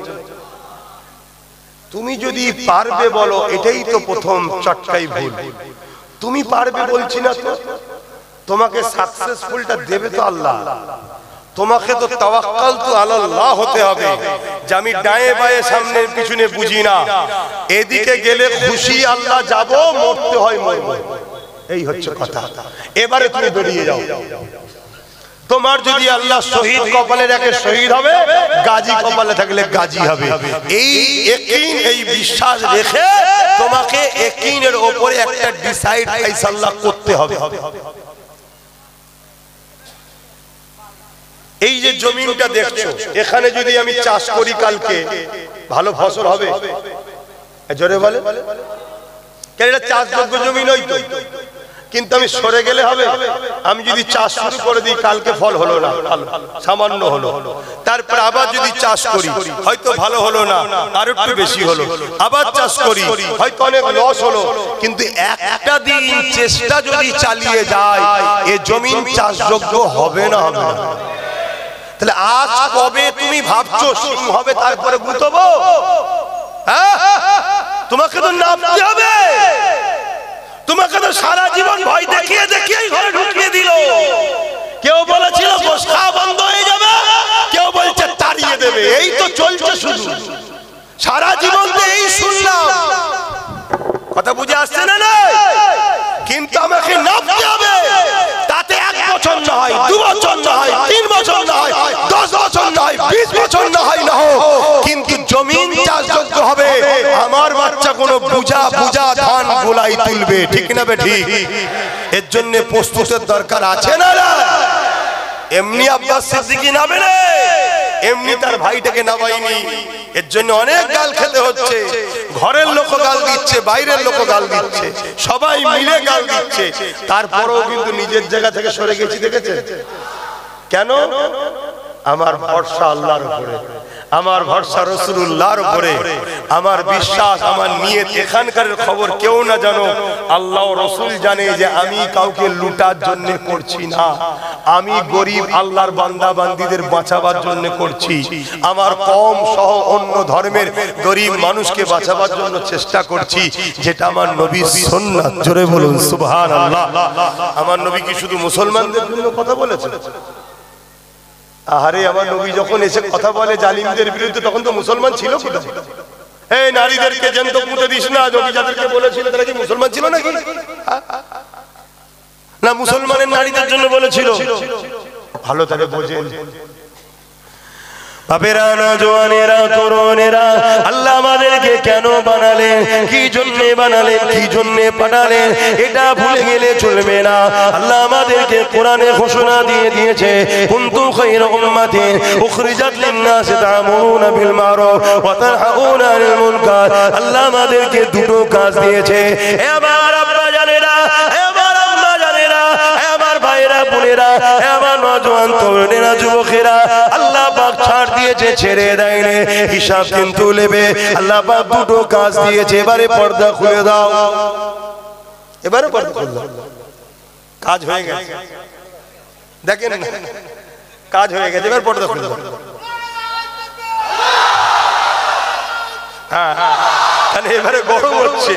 তুমি যদি পারবে বলো, এটাই তো প্রথম চটকাই ভুল। তুমি পারবে বলছি না তো, তোমাকে সাকসেসফুলটা দেবে তো আল্লাহ। তোমাকে তো তাওয়াক্কাল তো আল্লাহ হতে হবে, যে আমি ডায়ে বায়ে সামনে পিছনে বুঝি না, এদিকে গেলে খুশি আল্লাহ, যাব মরতে হয় মরব, এই হচ্ছে কথা। এবারে তুমি বেরিয়ে যাও। তোমার যদি আল্লাহ শহীদ কপালে রাখে শহীদ হবে, গাজী কপালে থাকলে গাজী হবে। এই ইয়াকিন, এই বিশ্বাস রেখে তোমাকে ইয়াকিনের উপরে একটা ডিসাইড ফায়সালা করতে হবে। এই যে জমিনটা দেখছো, এখানে যদি আমি চাষ করি কালকে, ভালো ফসল হবে? জোরে বলে, কেন? এটা চাষযোগ্য জমি নয় তো, কিন্তু আমি সরে গেলে হবে? আমি যদি চাষ শুরু করে দিই, কালকে ফল হলো না, সামান্য হলো, তারপর আবার যদি চাষ করি, হয়তো ভালো হলো না, আর একটু বেশি হলো, আবার চাষ করি, হয়তো অনেক লস হলো, কিন্তু একটা দিন চেষ্টা যদি চালিয়ে যায়, এ জমিন চাষযোগ্য হবে না? হবে না? তাহলে আজ কবে তুমি ভাবছো সিং হবে তারপরে গুতবো? হ্যাঁ, তোমাকে তো নামতে হবে। তোমাকে তো সারা জীবন ভয় দেখিয়ে দেখিয়ে ঘরে ঢুকিয়ে দিল। কেউ বলেছিল গোশ খাওয়া বন্ধ হয়ে যাবে, কেউ বলছে তাড়িয়ে দেবে। এই তো চলছে শুধু, সারা জীবন তো এই শুনলাম। কথা বুঝে আসছে না? না, কিন্তু আমাকে নামতে হবে। তাতে 1 বছর না হয়, 2 বছর না হয়, 3 বছর না হয়, 10 বছর না হয়, 20 বছর না হয়, না হোক, কিন্তু জমিন চাষযোগ্য হবে। আমার বাচ্চা কোনো বুঝা বুঝা ধান গোলাই তুলবে, ঠিক না বে ঠিক? এর জন্য প্রস্তুতের দরকার আছে না? এমনি আব্বাস সিদ্দিকী নামে না, এমনি তার ভাইটাকে নামাইনি। এর জন্য অনেক গাল খেতে হচ্ছে। ঘরের লোক গাল দিচ্ছে, বাইরের লোক গাল দিচ্ছে, সবাই মিলে গাল দিচ্ছে, তারপরেও কিন্তু নিজের জায়গা থেকে সরে গেছি। দেখেছেন কেন? আমার ভরসা আল্লাহর উপরে, আমার ভরসা রাসূলুল্লাহর উপরে, আমার বিশ্বাস, আমার নিয়ত। এখানকার খবর কেউ না জানো, আল্লাহ রাসূল জানে যে আমি কাউকে লুটার জন্য করছি না, আমি গরিব আল্লাহর বান্দা বান্দীদের বাঁচাবার জন্য করছি। আমার কওম সহ অন্য ধর্মের গরিব মানুষকে বাঁচাবার জন্য চেষ্টা করছি, যেটা আমার নবীর সুন্নাত। জোরে বলুন সুবহানাল্লাহ। আমার নবী কি শুধু মুসলমানদের জন্য কথা বলেছেন? আহারে, আমার নবী যখন এসে কথা বলে জালিমদের বিরুদ্ধে, তখন তো মুসলমান ছিল কোথায়? এই নারীদেরকে জ্যান্ত পুঁতে দিস না, নবী যাদেরকে বলেছিল তারা কি মুসলমান ছিল নাকি? না, মুসলমানের নারীদের জন্য বলেছিল। ভালো তাহলে বোঝেন। বাপেরা, নওজওয়ানেরা, তরুণেরা, আল্লাহ আমাদেরকে কেন বানালেন, কি জন্য বানালেন, কি জন্য পাঠালেন, এটা ভুলে গেলে চলবে না। আল্লাহ আমাদেরকে কোরআনে ঘোষণা দিয়ে দিয়েছে, কুনতুম খায়রা উম্মাতিন উখরিজাত লিন-নাসি তা'মুরুনা বিল মা'রুফ ওয়া তানহাউনা আনিল মুনকার। আল্লাহ আমাদেরকে দুটো কাজ দিয়েছে। এবার আব্বা জানেরা, এবার আম্মা জানেরা, এবার ভাইরা বোনেরা, এবার নওজওয়ান তরুণেরা, যুবকেরা, আল্লাহ পাক ছাড় দিয়েছে, ছেড়ে দেয়নি, হিসাব কিন্তু নেবে। আল্লাহ পাক দুটো কাজ দিয়েছে। এবারে পর্দা খুলে দাও, এবারে পর্দা খুলে দাও। কাজ হয়ে গেছে, দেখেন কাজ হয়ে গেছে, এবার পর্দা খুলে দাও। হ্যাঁ, তাহলে এবারে গরম হচ্ছে।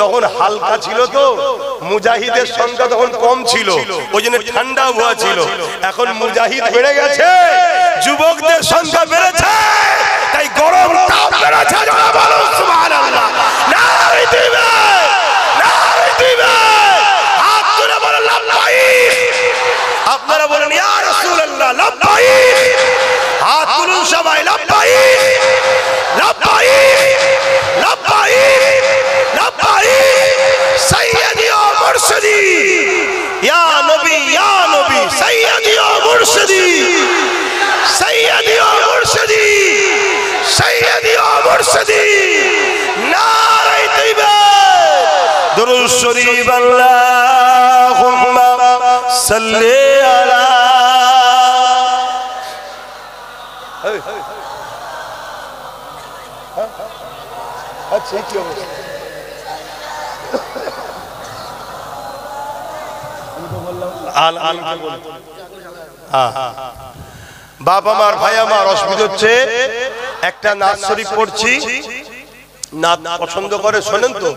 তখন হালকা ছিল তো, মুজাহিদের সংখ্যা তখন কম ছিল, ওই জন্য ঠান্ডা হওয়া ছিল। এখন মুজাহিদ বেড়ে গেছে, যুবকদের সংখ্যা বেড়েছে, তাই গরম তাপ বেড়েছে। সুবহানাল্লাহ, নারে দিবে। সাইয়্যিদি ওয়া মুরশিদি নারে তাকবীর দুরূদ শরীফ আল্লাহুম্মা সাল্লি আলা আচ্ছা কি হবে বাপ আমার ভাই আমার অসুবিধা হচ্ছে একটা নাত শরীফ পড়ছি নাত পছন্দ করে শোনেন তো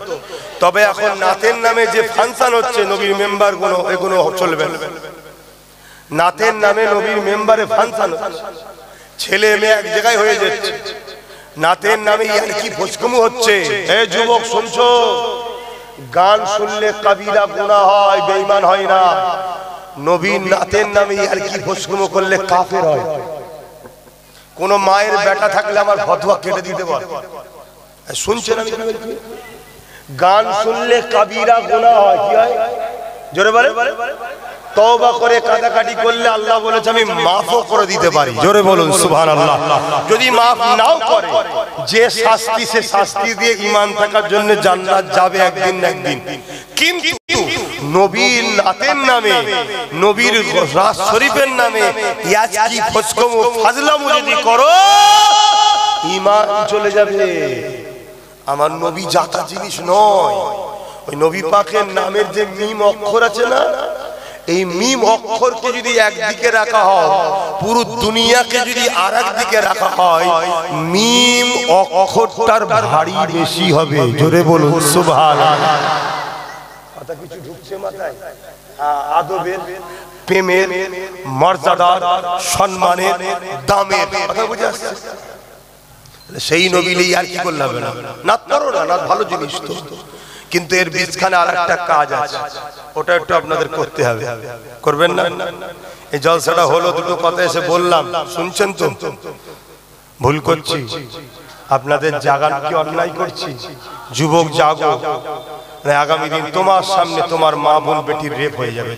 তবে এখন নাতের নামে যে ফাংশন হচ্ছে নবীর মেম্বার গুলো এগুলো চলবে নাতের নামে নবীর মেম্বারে ফাংশন ছেলে মেয়ে এক জায়গায় হয়ে যাচ্ছে নাতের নামে ইয়ার কি ফসকুমু হচ্ছে হে যুবক শুনছো গান শুনলে কবিরা গুনাহ হয় বেঈমান হয় না নবীর নাতের নামে আর কি ফসকুমো করলে কাফের হয় কোন মায়ের বেটা থাকলে আমার ফতোয়া কেটে দিতে পারে শুনছেন আমি কি বলছি গান শুনলে কবিরা গুনাহ হয় কি হয় জোরে বলে তওবা করে কাদাকাটি করলে আল্লাহ বলেছে আমি মাফও করে দিতে পারি জোরে বলুন সুবহানাল্লাহ যদি মাফ নাও করে যে শাস্তি সে শাস্তি দিয়ে ঈমান থাকার জন্য জান্নাত যাবে একদিন না একদিন কিন্তু নবীর নাতের নামে নবীর রাজ শরীফের নামে ইয়াজ কি ফসকম ফাজলামু যদি করো ঈমান চলে যাবে আমার নবী জাতা জিনিস নয় ওই নবী পাকের নামের যে মিম অক্ষর আছে না এই মিম অক্ষরকে যদি একদিকে রাখা হয় পুরো দুনিয়াকে যদি আরেকদিকে রাখা হয় মিম অক্ষরটার ভারী বেশি হবে জোরে বলুন সুবহানাল্লাহ কথা কিছু ঢুকছে মাথায় আদবের প্রেমের মর্যাদার সম্মানের দামের কথা বুঝে আসছে সেই নবীলি আর কি করলে হবে না নাত করো না নাত ভালো জিনিস তো কিন্তু এর বীজখানে আরেকটা কাজ আছে ওটা একটু আপনাদের করতে হবে করবেন না এই জলসাটা হলো দুটো কথা এসে বললাম শুনছেন তো ভুল করছি আপনাদের জাগান কি অন্যায় করছি যুবক জাগো আগামী দিন তোমার সামনে তোমার মা বোন বেটির রেপ হয়ে যাবে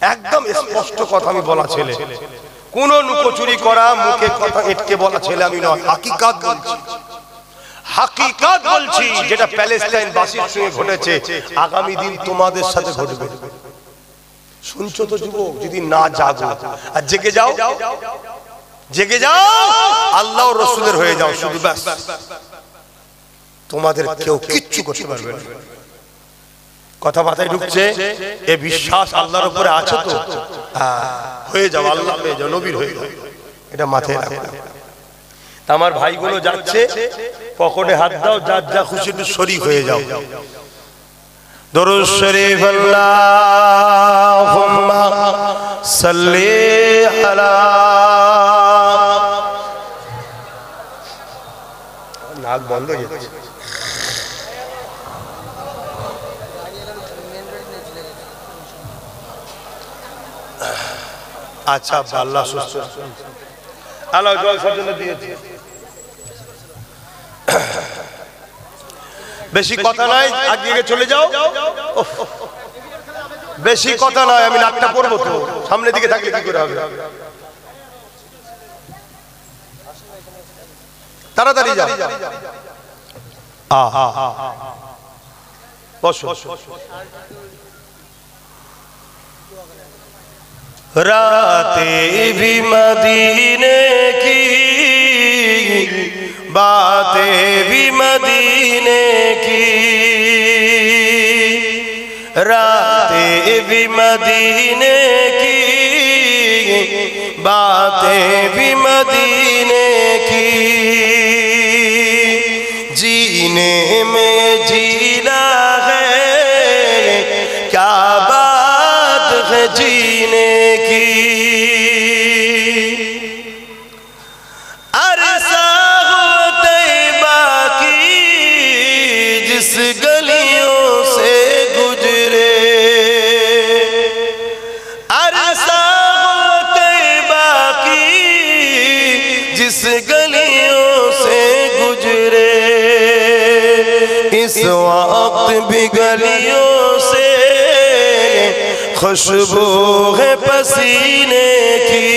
একদম স্পষ্ট কথা আমি বলা ছেলে কোন লুকোচুরি করা মুখে কথা এটকে বলা ছেলে আমি নয় হাকিকাত বলছি হাকিকাত বলছি যেটা প্যালেস্টাইন বাসীর সঙ্গে ঘটেছে আগামী দিন তোমাদের সাথে ঘটবে শুনছো তো যুবক যদি না জাগো আর জেগে যাও আল্লাহ ও রাসূলের হয়ে যাও শুধু ব্যাস তোমাদের কেউ কিচ্ছু করতে পারবে না কথা মাথায় ঢুকছে এই বিশ্বাস আল্লাহর উপরে আছে তো হয়ে যাও আল্লাহ হয়ে যাও নবীর হয়ে যাও এটা মাথায় রাখো আমার ভাইগুলো যাচ্ছে পকেটে হাত দাও যার যা খুশি একটু শরীক হয়ে যাও দরুদ শরীফ আল্লাহুম্মা সাল্লি আলা নাক বন্ধ হয়ে যাচ্ছে আচ্ছা আল্লাহ সুস্থ আল্লাহ জলসার জন্য দিয়েছে বেশি কথা নয় আগে চলে যাও বেশি কথা নয় আমি নাকটা পড়বো তো সামনের দিকে থাকলে কি করে হবে তাড়াতাড়ি যাও বসো राते भी मदीने की बातें भी मदीने की रातें भी मदीने की बातें भी मदीने की जीने में जीना है क्या बात है जीने गलियों से गुजरे अरसा तैबा की जिस गलियों से गुजरे इस वक्त भी गलियों से खुशबू है पसीने की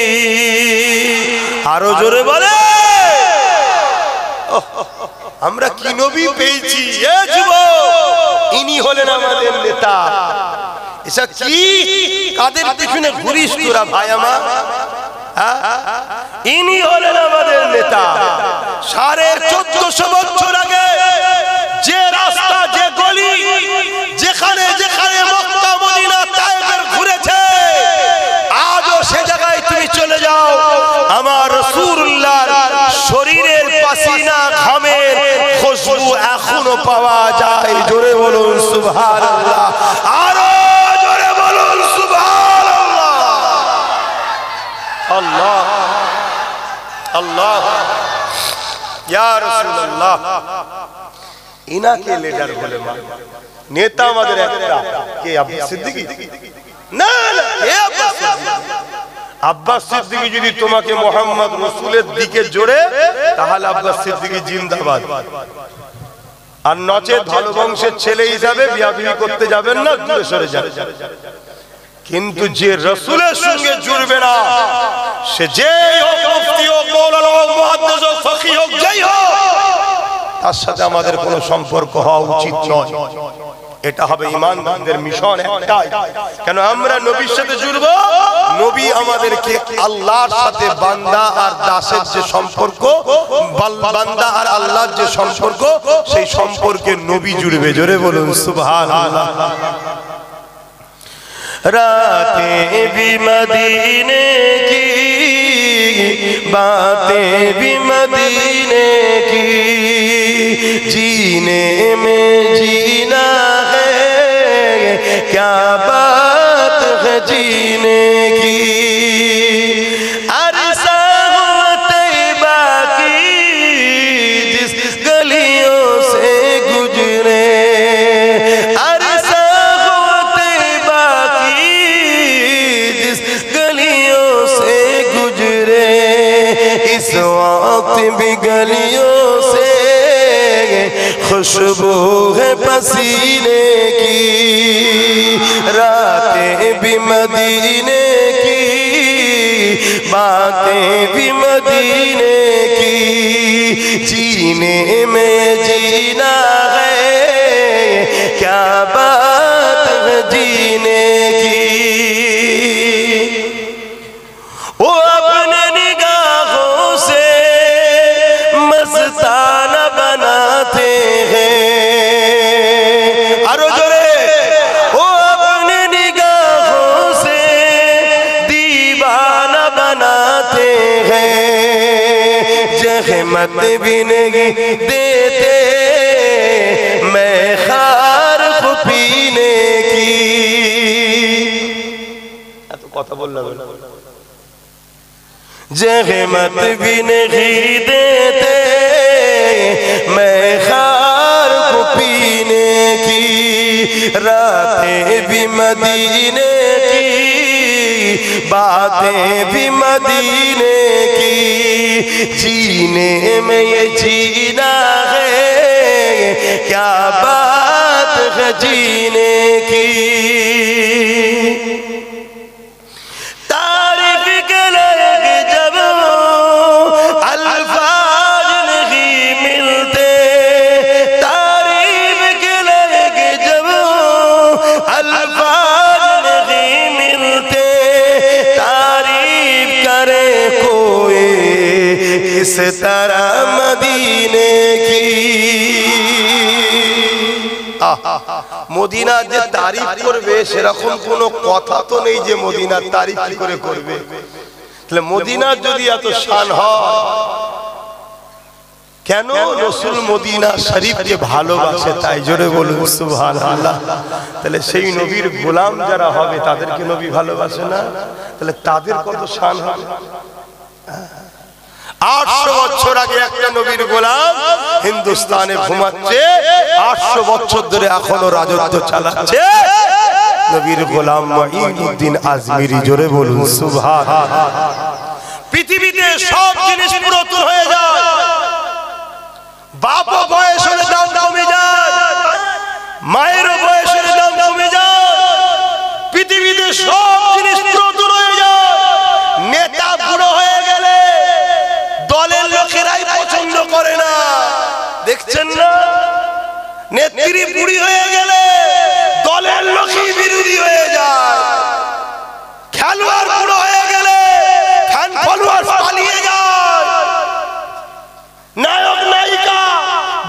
आरो जोरे बोले নবী পেয়েছি। এ যুবক, ইনি হলেন আমাদের নেতা। এসব কি কাদের পিছনে ঘুরিস তোরা ভাই আমার? ইনি হলেন আমাদের নেতা। 1450 বছর আগে যে রাস্তা, যে গলি, যেখানে যেখানে মক্কা মদিনা তায়েফের ঘুরেছে, আজও সে জায়গায় তুমি চলে যাও, আমার রাসূলুল্লাহর শরীরের পাসিনা ঘামের খুশবু এখনো পাওয়া যায়। জোরে বলুন সুবহানাল্লাহ, আরো জোরে বলুন সুবহানাল্লাহ। আল্লাহ আল্লাহ, ইয়া রাসূলুল্লাহ, ইনাকে লিডার বলে নেতা আমাদের একটা কে? আব্বাস সিদ্দিকী? না না, কে আব্বাস সিদ্দিকী? আব্বাস সিদ্দিকী যদি তোমাকে মুহাম্মদ রাসূলের দিকে জোড়ে, তাহলে আব্বাস সিদ্দিকী জিন্দাবাদ। আর নচেত ভালো বংশের ছেলে হিসাবে বিয়া বিবি করতে যাবেন না, দূরে সরে যাবেন। কিন্তু যে রাসূলের সঙ্গে জুড়বে না, সে যেই হোক, মুফতি হোক, মাওলানা হোক, মুহাদ্দিস হোক, ফকিহ হোক, যেই হোক, তার সাথে আমাদের কোনো সম্পর্ক হওয়া উচিত নয়। এটা হবে ঈমানদারদের মিশন একটাই। কেন আমরা নবীর সাথে জুড়ব? নবী আমাদেরকে আল্লাহর সাথে বান্দা আর দাসের যে সম্পর্ক, বান্দা আর আল্লাহর যে সম্পর্ক, সেই সম্পর্কে নবী জুড়বে। জোরে বলুন সুবহানাল্লাহ। रातें भी मदीने की, बातें भी मदीने की, जीने में जीना है, क्या बात है जीने की। अरसा हो तैबा की, जिस गलियों से गुजरे, भी गलियों से खुशबू है पसीने की, रातें भी मदीने की, बातें भी मदीने की, जीने में जीना है, क्या बात है जीने की। वो अपने निगाहों से मस्ताना बनाते हैं, अरो जोरे, वो अपने निगाहों से दीवाना बनाते हैं, जहमत भी नहीं देते मैं खार पीने की। तो कथा बोल रहा, जहमत भी नहीं देते मैं खार को पीने की, रातें भी मदीने की, बातें भी मदीने की, जीने में ये जीना है, क्या बात है जीने की। इस तरह मदीने की, মদিনা যে তারিফ করবে সেরকম কোনো কথা তো নেই যে মদিনার তারিফ কি করে করবে। তাহলে মদিনার যদি এত শান হয়, কেন রাসূল মদিনা শরীফকে ভালোবাসে? তাই জোরে বলুন সুবহানাল্লাহ। তাহলে সেই নবীর গোলাম যারা হবে তাদেরকে নবী ভালোবাসে না? তাহলে তাদের কত শান হবে। 800 বছর আগে একটা নবীর গোলাম হিন্দুস্তানে ঘুমাচ্ছে, 800 বছর ধরে এখনো রাজত্ব চালাচ্ছে নবীর গোলাম মুঈনুদ্দিন আজমিরি। জোরে বলুন সুবহানাল্লাহ। পৃথিবীতে সব জিনিস পুরাতন হয়ে যায়, বাপও বয়স হলে দাম কমে যায়, মায়েরও বয়স হলে দাম কমে যায়, পৃথিবীতে সব জিনিস পুরাতন হয়ে যায়। নেতা বুড়ো হয়ে গেলে দলের লোকেরাই পছন্দ করে না, দেখছেন না? নেত্রী বুড়ি হয়ে গেলে দলের লোকই বিরোধী হয়ে যায়, খেলোয়াড় বুড়ো হয়ে গেলে ফ্যান ফলোয়ার পালিয়ে যায়, নায়ক নায়িকা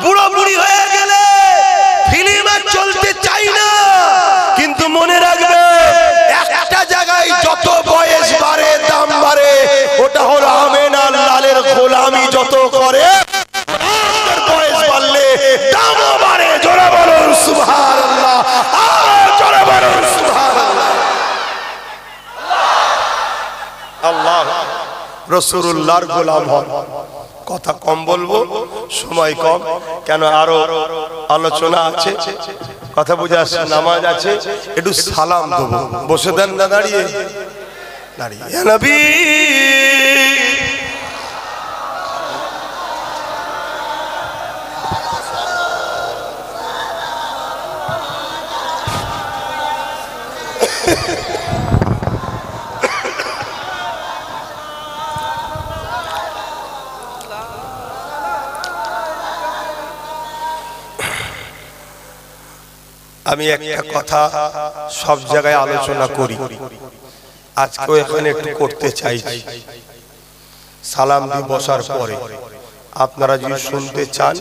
বুড়ো বুড়ি হয়ে গেলে ফিল্ম আর চলতে চাই না। কিন্তু মনে রাখবে একটা জায়গায় যত বয়স বাড়ে দাম বাড়ে, ওটা হলো আমেনা লালের গোলামি যত করে বয়স বাড়লে দামও বাড়ে। জোরে বলুন সুবহানাল্লাহ, জোরে বলুন সুবহানাল্লাহ। আল্লাহ রাসূলুল্লাহর গোলাম হন। কথা কম বলবো, সময় কম, কেন আরো আলোচনা আছে, কথা বুঝে আসছে, নামাজ আছে, একটু সালাম দেবো। বসে দেন না দাঁড়িয়ে দাঁড়িয়ে। ইয়া নবী আমি একটা কথা সব জায়গায় আলোচনা করি, আজকেও এখানে একটু করতে চাইছি। সালাম দিয়ে বসার পরে আপনারা যদি শুনতে চান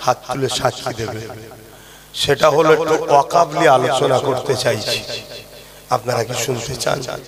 হাত তুলে সাক্ষী দেবে। সেটা হলো একটু ওয়াকাফ নিয়ে আলোচনা করতে চাইছি, আপনারা কি শুনতে চান?